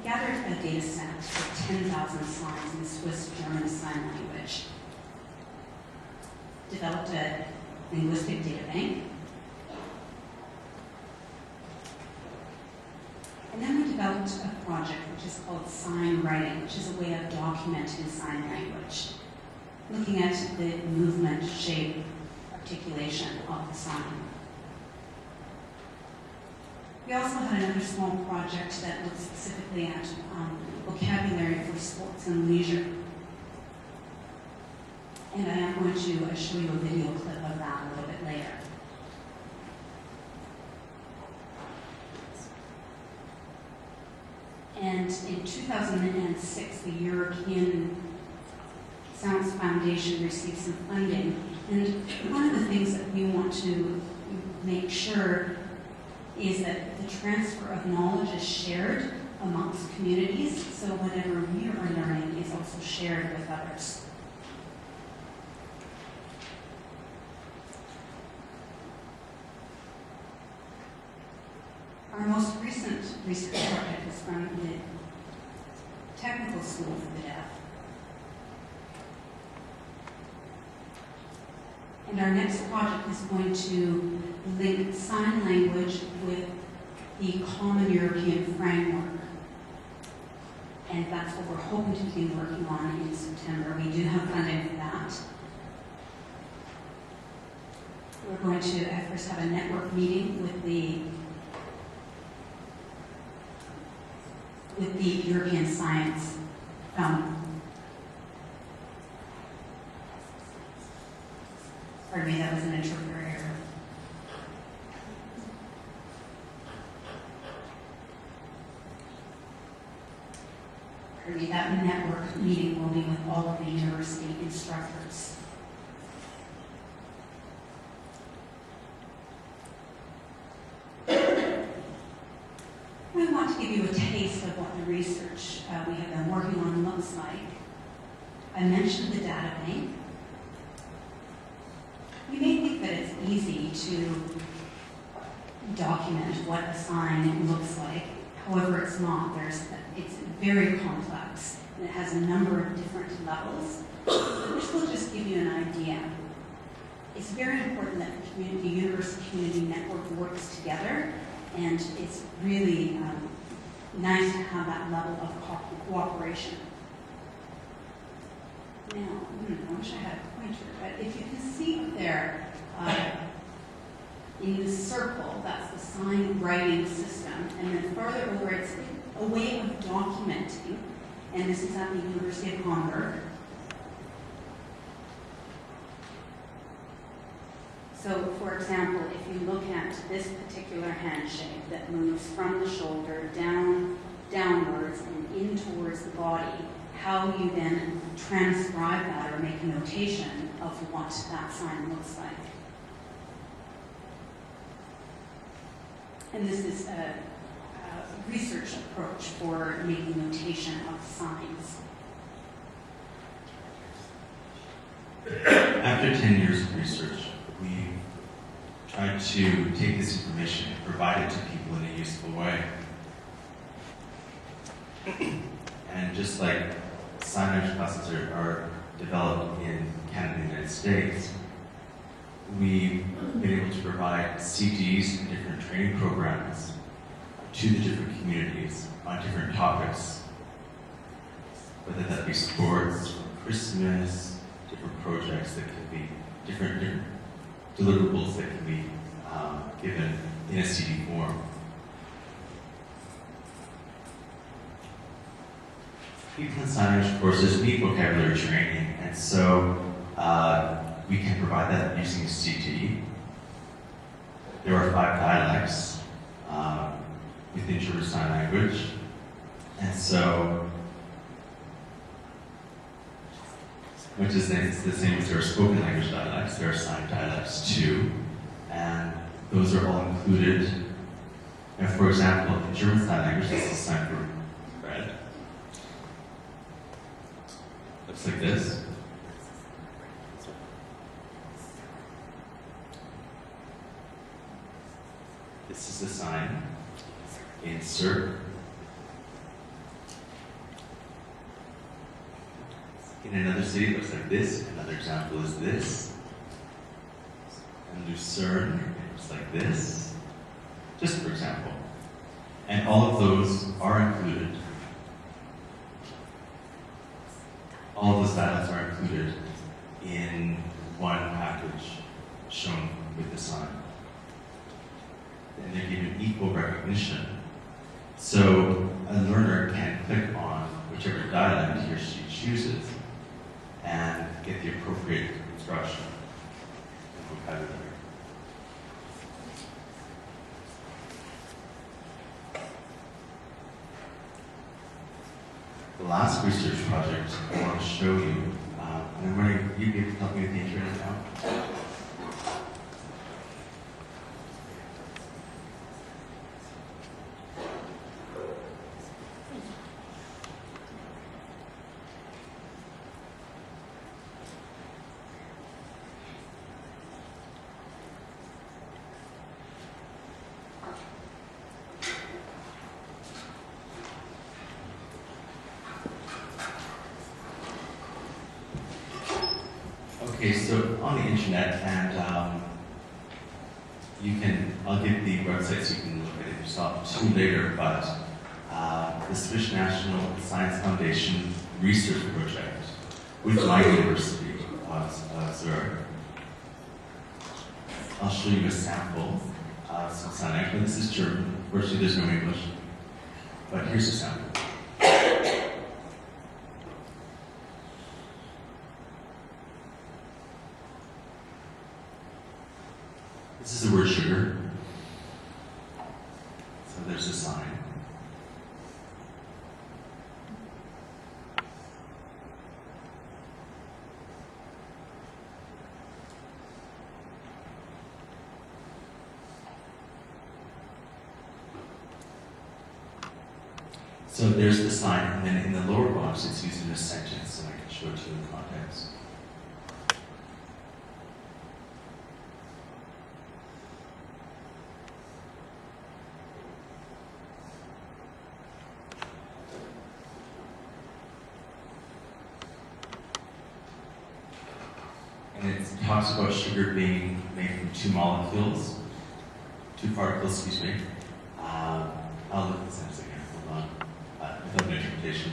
a data set of 10,000 signs in Swiss German Sign Language. Developed a linguistic data bank. And then we developed a project which is called Sign Writing, which is a way of documenting sign language, looking at the movement, shape, articulation of the sign. We also had another small project that looked specifically at vocabulary for sports and leisure. And I am going to show you a video clip of that a little bit later. And in 2006, the European Science Foundation received some funding. And one of the things that we want to make sure is that the transfer of knowledge is shared amongst communities, so whatever we are learning is also shared with others. Our most recent research project is from the Technical School for the Deaf. And our next project is going to link sign language with the Common European Framework. And that's what we're hoping to be working on in September. We do have funding for that. We're going to at first have a network meeting with the European Science Pardon me, that was an interpreter error. Pardon me, that network meeting will be with all of the university instructors. We want to give you a taste of what the research we have been working on looks like. I mentioned the data bank. You may think that it's easy to document what a sign looks like. However, it's not. It's very complex, and it has a number of different levels. This will just give you an idea. It's very important that the university community network works together, and it's really nice to have that level of cooperation. Now, I wish I had a pointer, but if you can see up there, in the circle, that's the sign writing system, and then further over, it's a way of documenting, and this is at the University of Hamburg. So, for example, if you look at this particular handshake that moves from the shoulder downwards and in towards the body, how you then transcribe that or make a notation of what that sign looks like. And this is a research approach for making notation of signs. After 10 years of research, we tried to take this information and provide it to people in a useful way. And just like sign language classes are developed in Canada and the United States, we've been able to provide CDs and different training programs to the different communities on different topics, whether that be sports, Christmas, different projects that can be different deliverables that can be given in a CD form. People in sign language courses need vocabulary training, and so we can provide that using a CD. There are 5 dialects within German Sign Language, and so which is the same as there are spoken language dialects, there are sign dialects too, and those are all included. And for example, in German Sign Language, this is the sign for bread. Looks like this. This is the sign. Insert. In another city, it looks like this. Another example is this. And Lucerne, it looks like this. Just for example. And all of those are included. All of those dialects are included in one package shown with the sign. And they're given equal recognition. So a learner can click on whichever dialect he or she chooses and get the appropriate instruction and vocabulary. the last research project I want to show you, and I'm wondering if you'd be able to help me with the internet now. Okay, so on the internet, and I'll give the website so you can look at it yourself too later, but the Swedish National Science Foundation research project with my university of Zurich. I'll show you a sample of some sound. This is German. Unfortunately, there's no English, but here's a sample. This is the word sugar. So there's a sign. So there's the sign, and then in the lower box it's used in a sentence, and I can show it to you in context. And it talks about sugar being made from two particles, excuse me. I'll look at the sentence again, hold on. Without an interpretation.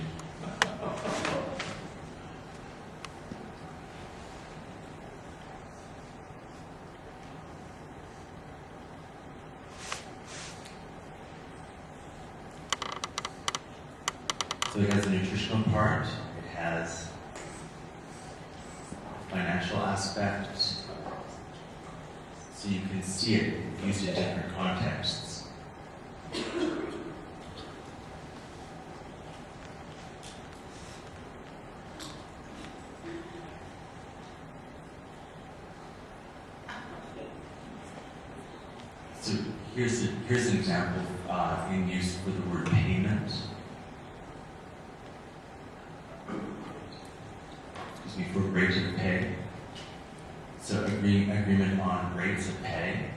So it has a nutritional part, it has financial aspect, so you can see it used in different contexts. So here's an example in use for the word payment. For rate of pay. So agreement on rates of pay.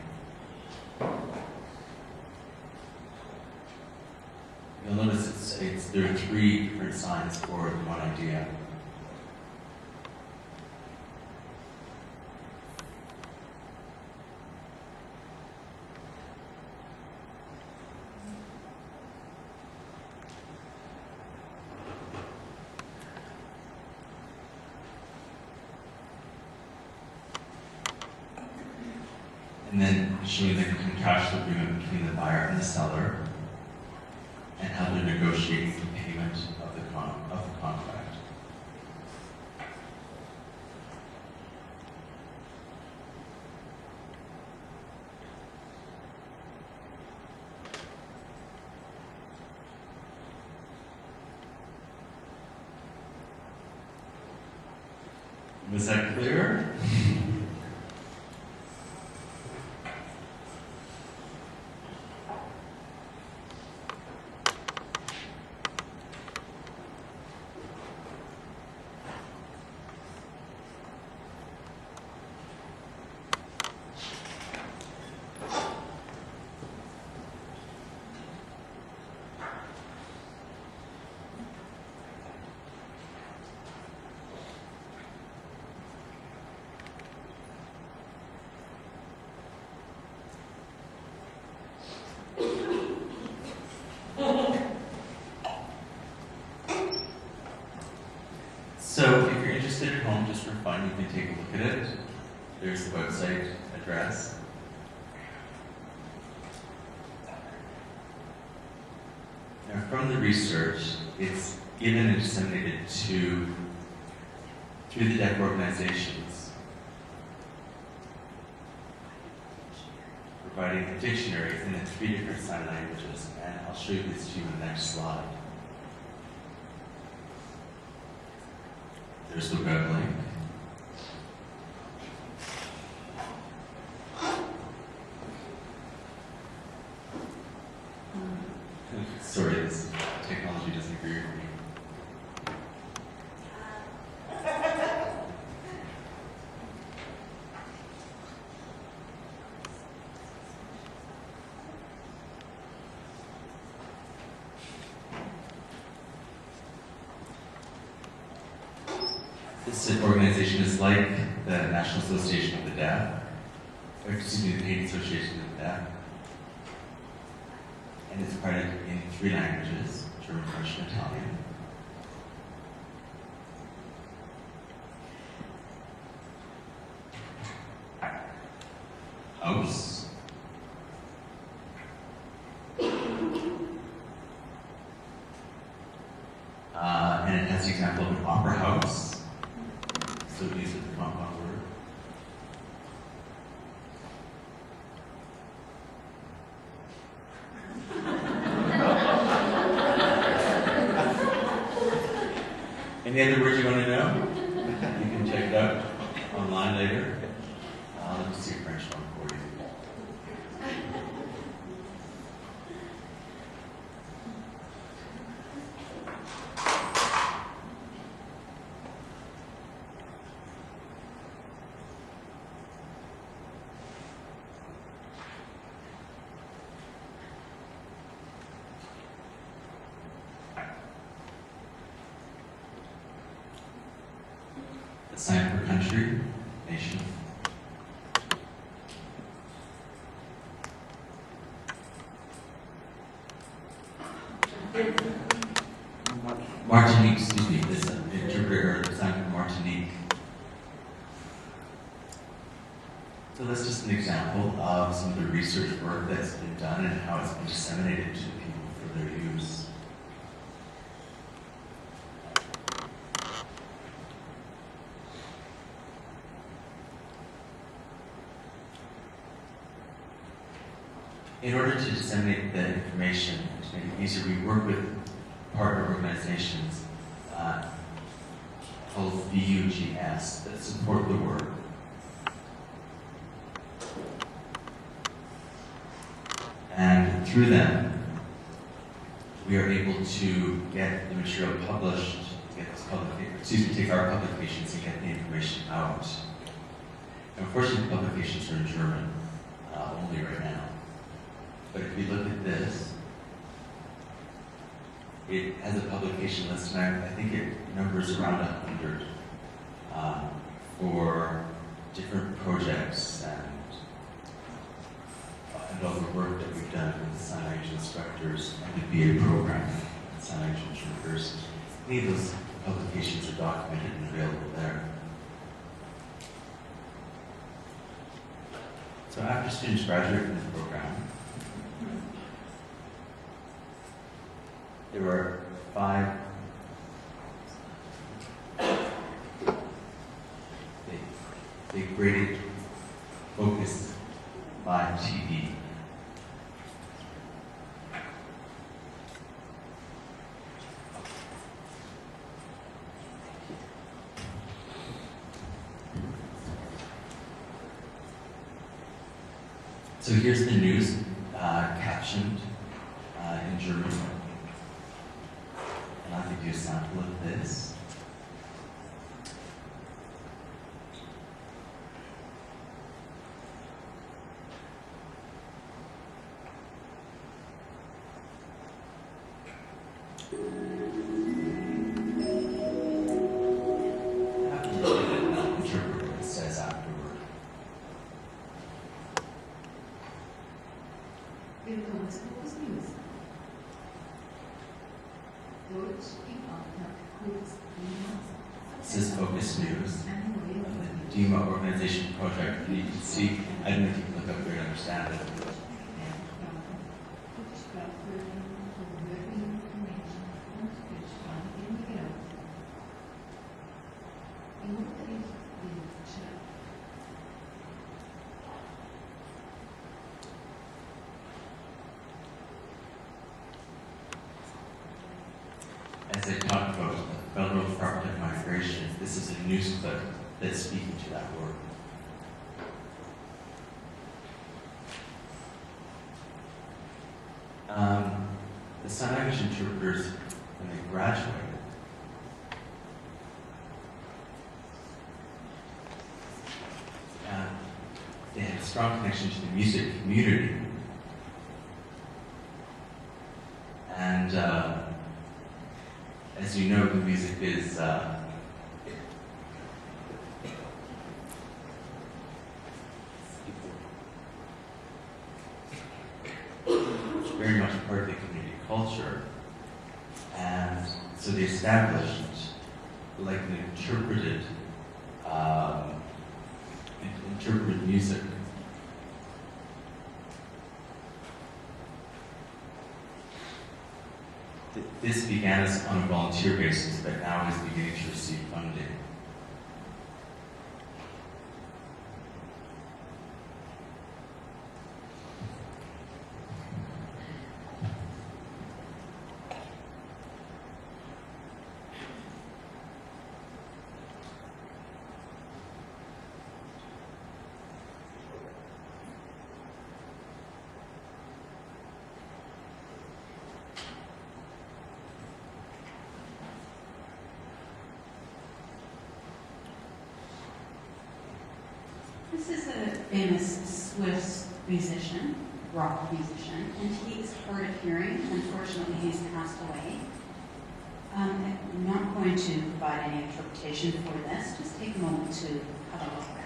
You'll notice there are three different signs for one idea. And then showing the contractual agreement between the buyer and the seller, and how they're negotiating the payment of the contract. Was that clear? So if you're interested at home, just for fun, you can take a look at it. There's the website address. Now from the research, it's given and disseminated through the deaf organizations, providing a dictionary in the 3 different sign languages, and I'll show you this to you in the next slide. There's the web link. Sorry, this technology doesn't agree with me. This organization is like the National Association of the Deaf, or excuse me, the Canadian Association of the Deaf. And it's printed in 3 languages, German, French, and Italian. House. And it has the example of an opera house. So it uses the compound word. Any other words you want to know? You can check it out online later. Let me see a French one for you. A sign for country, nation. Martinique, excuse me, this interpreter, the sign for Martinique. So that's just an example of some of the research work that's been done and how it's been disseminated to people for their use. In order to disseminate the information, to make it easier, we work with partner organizations called VUGS that support the work. And through them, we are able to get the material published, take our publications and get the information out. And unfortunately, the publications are in German only right now. But if you look at this, it has a publication list, and I think it numbers around 100 for different projects and all the work that we've done with the sign language instructors and the BA program at Sign Language University. Any of those publications are documented and available there. So after students graduate from this program, there were 5 they graded focus by TV. So here's the news captioned in German. And I'll give you a sample of this. I have to look at it and I'll interpret what it says afterward. Willkommen zu Focus News. Deutsch This is Focus News, the DEMA organization project. And you can see, I don't know if you can look up here to understand it. As I talked about the Federal Department of Migration if this is a news clip that's speaking to that word. The sign language interpreters, when they graduate, they have a strong connection to the music community. And as you know, the music is very much part of the community culture. And so they established like an interpreted music. This began as on a volunteer basis, but now is beginning to receive funding. This is a famous Swiss musician, rock musician, and he is hard of hearing. Unfortunately, he's passed away. I'm not going to provide any interpretation for this. Just take a moment to have a look at it.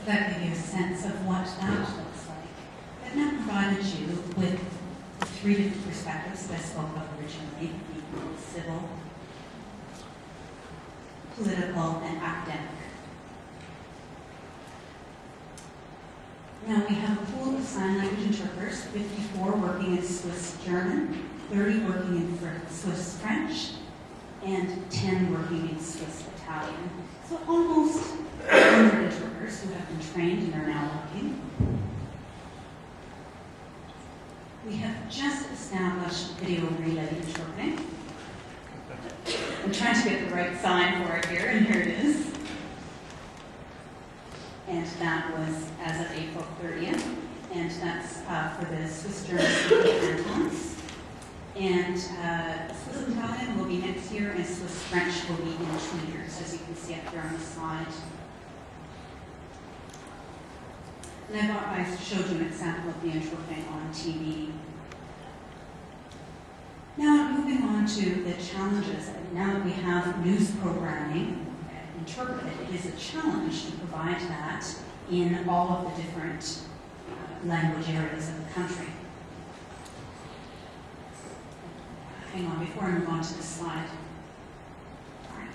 That gives you a sense of what that looks like. I've now provided you with three different perspectives that I spoke of originally: the civil, political, and academic. Now we have a pool of sign language interpreters, 54 working in Swiss German, 30 working in Swiss French, and 10 working in Swiss Italian. So almost 100 interpreters who have been trained and are now working. We have just established video relay interpreting. I'm trying to get the right sign for it here, and here it is. And that was as of April 30th, and that's for the Swiss German cantons. And Swiss Italian will be next year, and Swiss French will be in 2 years, as you can see up here on the slide. And I showed you an example of the interpreting on TV. Now, moving on to the challenges. Now that we have news programming interpreted, it is a challenge to provide that in all of the different language areas of the country. Hang on, before I move on to this slide. All right.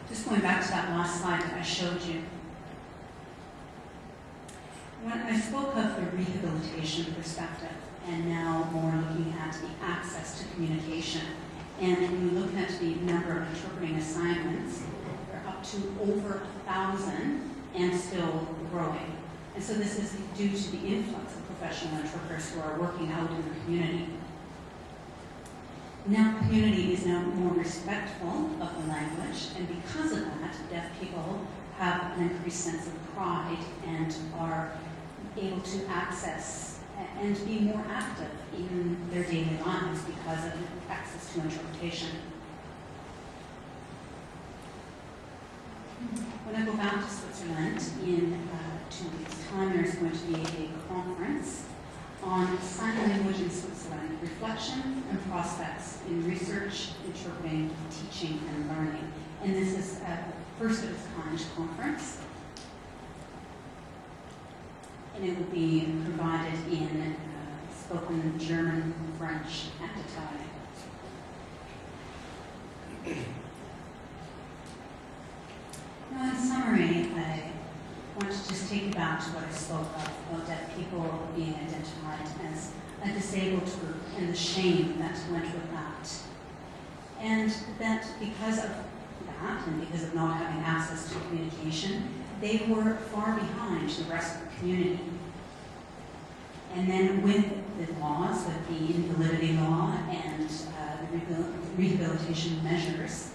Just going back to that last slide that I showed you. When I spoke of the rehabilitation perspective, and now more looking at the access to communication, and when you look at the number of interpreting assignments, they're up to over 1,000 and still growing. And so this is due to the influx of professional interpreters who are working out in the community. Now the community is now more respectful of the language, and because of that, deaf people have an increased sense of pride and are able to access and be more active in their daily lives because of access to interpretation. When I go back to Switzerland in 2 weeks' time, there's going to be a conference on sign language in Switzerland, reflection and prospects in research, interpreting, teaching, and learning. And this is a first of its kind conference. And it will be provided in spoken German, French, and Italian. Now, in summary, I want to just take you back to what I spoke of about deaf people being identified as a disabled group and the shame that went with that. And that because of that, and because of not having access to communication, they were far behind the rest of the community. And then with the laws, with the invalidity law and the rehabilitation measures,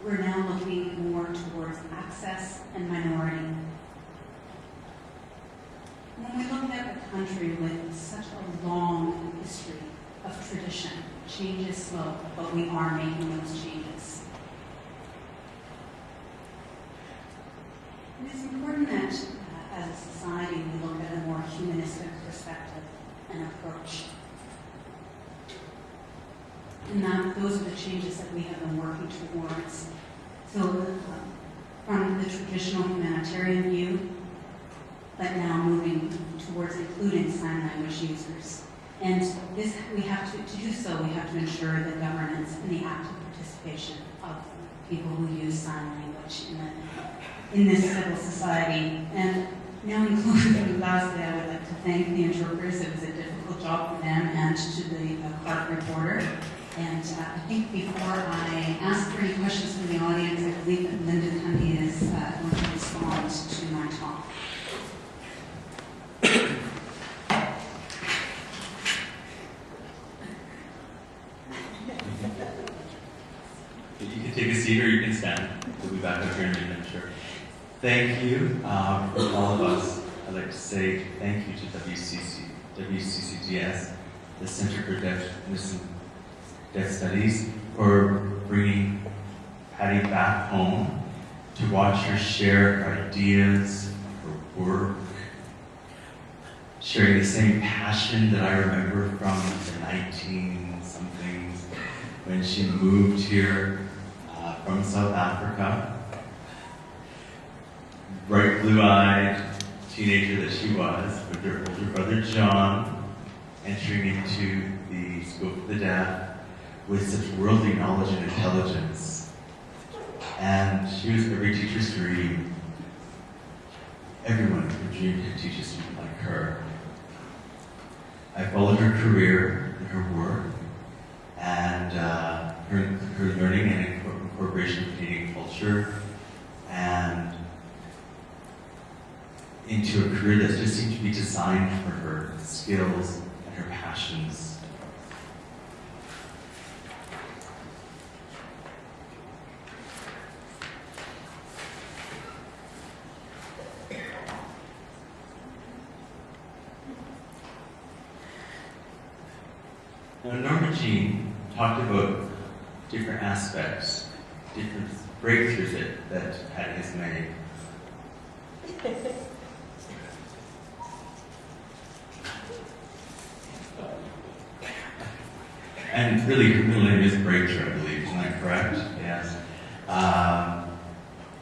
we're now looking more towards access and minority. When we look at a country with such a long history of tradition, change is slow, but we are making those changes. And it's important that as a society we look at a more humanistic perspective and approach. And that those are the changes that we have been working towards. So from the traditional humanitarian view, but now moving towards including sign language users. And this, we have to do so, we have to ensure the governance and the active participation of people who use sign language in this civil society. And now including, lastly, I would like to thank the interpreters. It was a difficult job for them and to the Clark reporter. And I think before I ask for any questions from the audience, I believe that Linda Cundy is going to respond to my talk. You can take a seat or you can stand. We'll be back up here in a minute, I'm sure. Thank you from all of us. I'd like to say thank you to WCCDS, the Center for Deaf Studies, for bringing Patty back home to watch her share her ideas, her work, sharing the same passion that I remember from the 19-somethings when she moved here from South Africa. Bright blue-eyed teenager that she was, with her older brother John, entering into the School for the Deaf with such worldly knowledge and intelligence. And she was every teacher's dream. Everyone could dream to teach a student like her. I followed her career and her work, and her learning and incorporation of Canadian culture, and into a career that just seemed to be designed for her skills and her passions. Now, Norma Jean talked about different aspects, different breakthroughs that Patty has made. And really, her middle name is Breakthrough, I believe. Isn't that correct? Yes.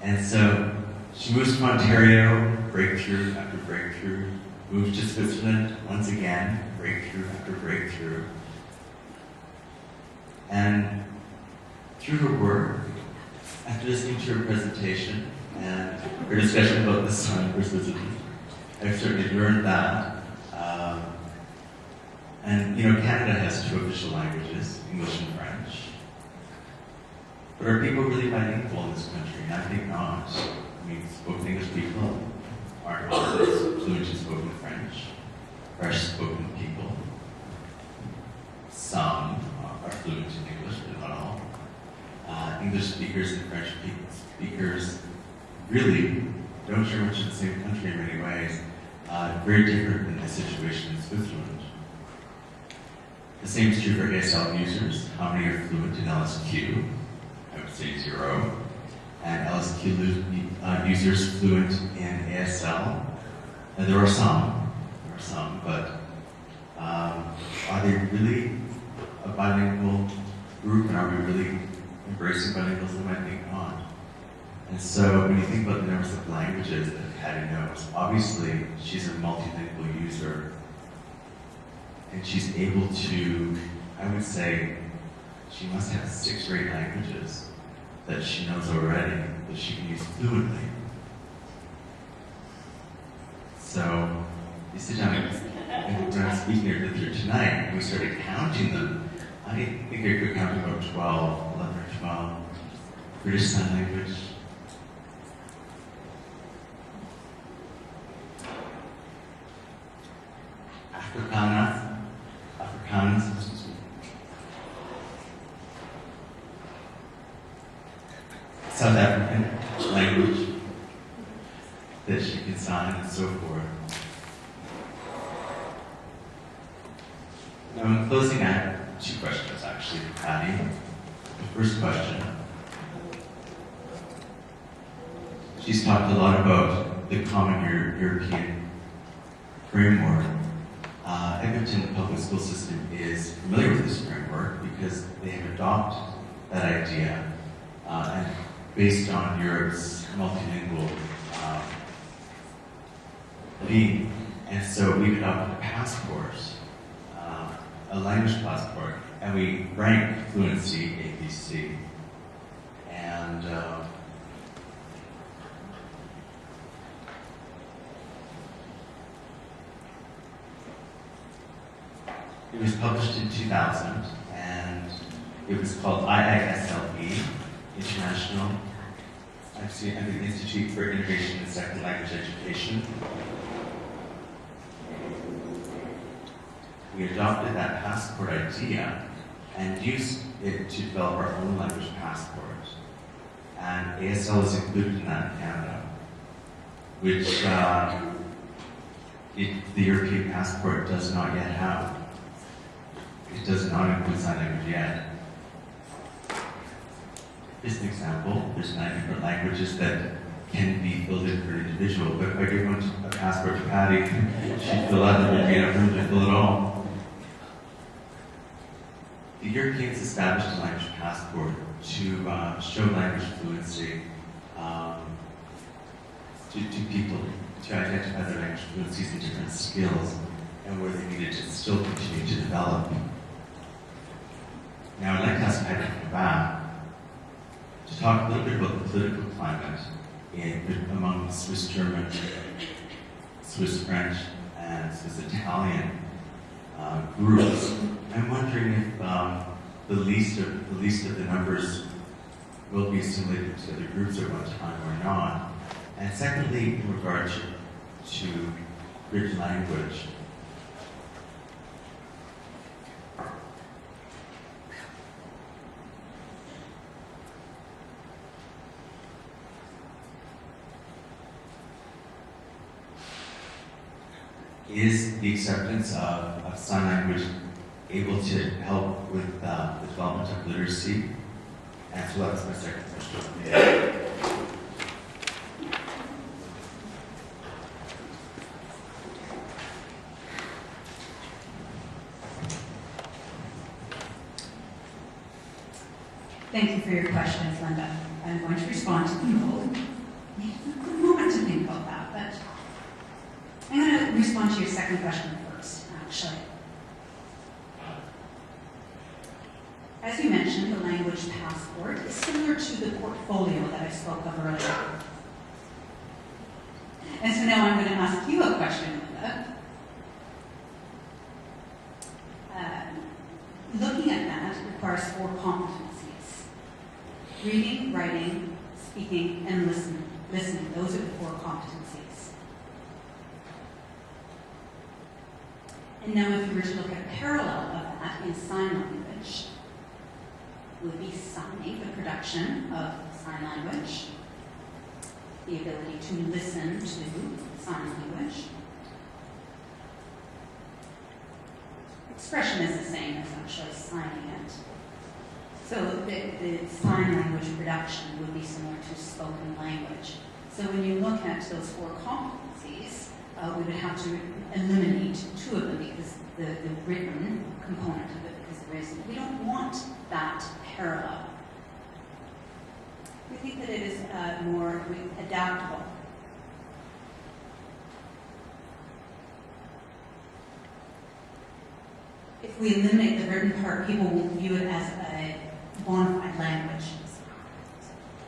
And so she moves to Ontario, breakthrough after breakthrough. Moves to Switzerland, once again, breakthrough after breakthrough. And through her work, after listening to her presentation and her discussion about the Sign for Switzerland, I've certainly learned that. And, you know, Canada has 2 official languages, English and French. But are people really bilingual in this country? And I think not. I mean, spoken English people aren't always fluent in spoken French. Fresh spoken people. Some are fluent in English, but not all. English speakers and French speakers really don't share much of the same country in many ways. Very different than the situation in Switzerland. The same is true for ASL users. How many are fluent in LSQ? I would say 0. And LSQ users fluent in ASL? And there are some, but are they really a bilingual group, and are we really embracing bilingualism? I think not. And so when you think about the numbers of languages that Patty knows, obviously she's a multilingual user, and she's able to, I would say, she must have 6 or 8 languages that she knows already, that she can use fluently. So, you sit down and when I was speaking earlier tonight, and we started counting them, I think I could count about 12, 11 or 12. British Sign Language. Afrikaans, excuse me. South African language that she can sign and so forth. Now in closing, I have 2 questions actually for Patty. The first question, she's talked a lot about the common European framework. Edmonton Public School System is familiar with this framework because they have adopted that idea and based on Europe's multilingual theme. And so we've adopted a passport, a language passport, and we rank fluency ABC. And it was published in 2000, and it was called IISLE, International Institute for Innovation in Second Language Education. We adopted that passport idea and used it to develop our own language passport. And ASL is included in that in Canada, which the European passport does not yet have. It does not include sign language yet. Just an example, there's 9 different languages that can be filled in for an individual, but if I give one a passport to Patty, she'd fill out, there would be enough room to fill it all. The Europeans established a language passport to show language fluency to people, to identify their language fluencies and different skills, and where they needed to still continue to develop. Now I'd like to ask Patty to come back to talk a little bit about the political climate among Swiss German, Swiss French, and Swiss Italian groups. I'm wondering if the least of the numbers will be assimilated to other groups at one time or not. And secondly, in regard to bridge language, is the acceptance of sign language able to help with the development of literacy? And so that's my second question. Thank you for your questions, Linda. I'm going to respond to them both. A moment to think about that, but I'm going to respond to your second question first, actually. As you mentioned, the language passport is similar to the portfolio that I spoke of earlier. And so now I'm going to ask you a question, Linda. Looking at that requires 4 competencies: reading, writing, speaking, and listening. listening. Those are the 4 competencies. And now if you were to look at a parallel of that in sign language, would be signing, the production of sign language, the ability to listen to sign language. Expression is the same as actually signing it. So the sign language production would be similar to spoken language. So when you look at those 4 competencies, we would have to eliminate 2 of them because the written component of it, because we don't want that parallel. We think that it is more adaptable. If we eliminate the written part, people will view it as a bona fide language.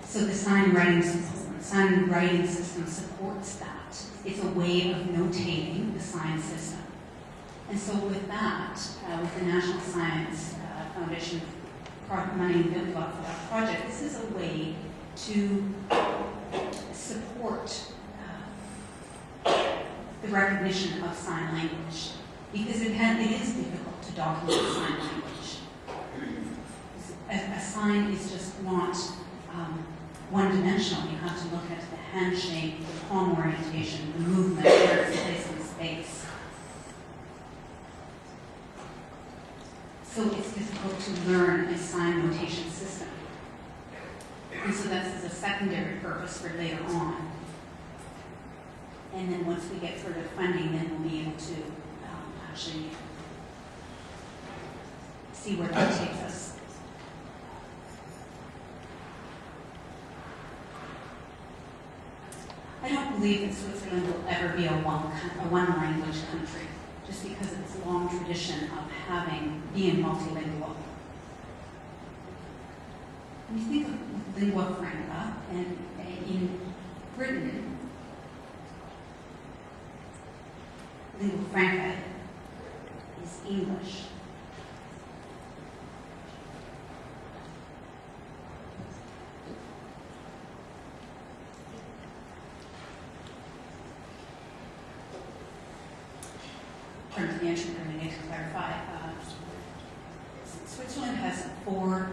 So the sign writing system supports that. It's a way of notating the sign system. And so with that, with the National Science Foundation money built up for that project, this is a way to support the recognition of sign language. Because it is difficult to document sign language. A sign is just not one-dimensional. You have to look at the handshake, the palm orientation, the movement, where it's placed in space. So it's difficult to learn a sign notation system. And so that's a secondary purpose for later on. And then once we get further funding, then we'll be able to actually see where that takes us. I don't believe that Switzerland will ever be a one-language country, just because of its long tradition of being multilingual. When you think of lingua franca, and in Britain, lingua franca is English. To the entry, I need to clarify. Switzerland has 4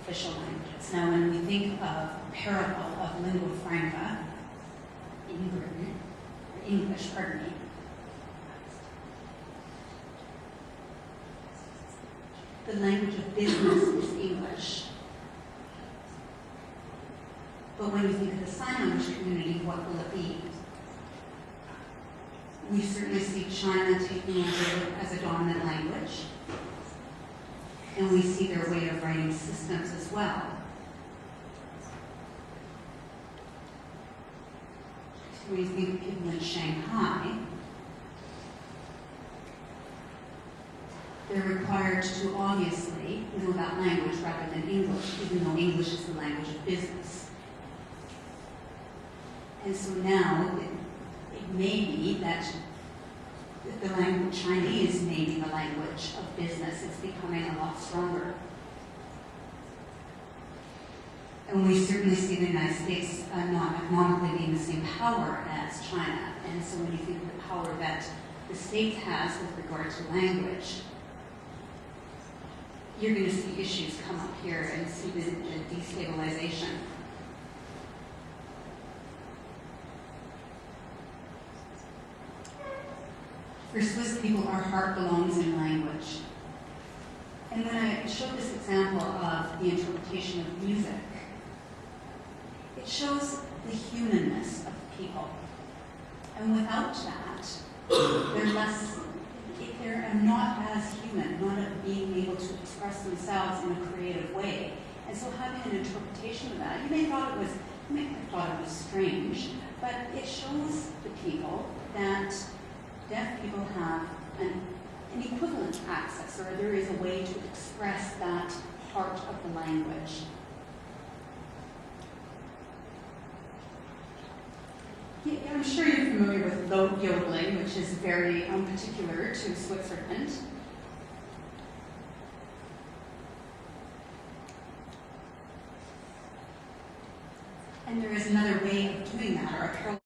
official languages. Now, when we think of parallel of lingua franca in Britain, or English, pardon me, the language of business is English. But when you think of the sign language community, what will it be? We certainly see China taking over as a dominant language. And we see their way of writing systems as well. So when you think of people in Shanghai, they're required to obviously know that language rather than English, even though English is the language of business. And so now, it may be that the language Chinese may be the language of business. It's becoming a lot stronger. And we certainly see the United States not economically being the same power as China. And so when you think of the power that the States has with regard to language, you're going to see issues come up here and see the destabilization. For Swiss people, our heart belongs in language. And when I showed this example of the interpretation of music, it shows the humanness of people. And without that, they're not as human, not being able to express themselves in a creative way. And so having an interpretation of that, you may have thought it was strange, but it shows the people that deaf people have an equivalent access, or there is a way to express that part of the language. Yeah, I'm sure you're familiar with yodeling, which is very particular to Switzerland. And there is another way of doing matter of her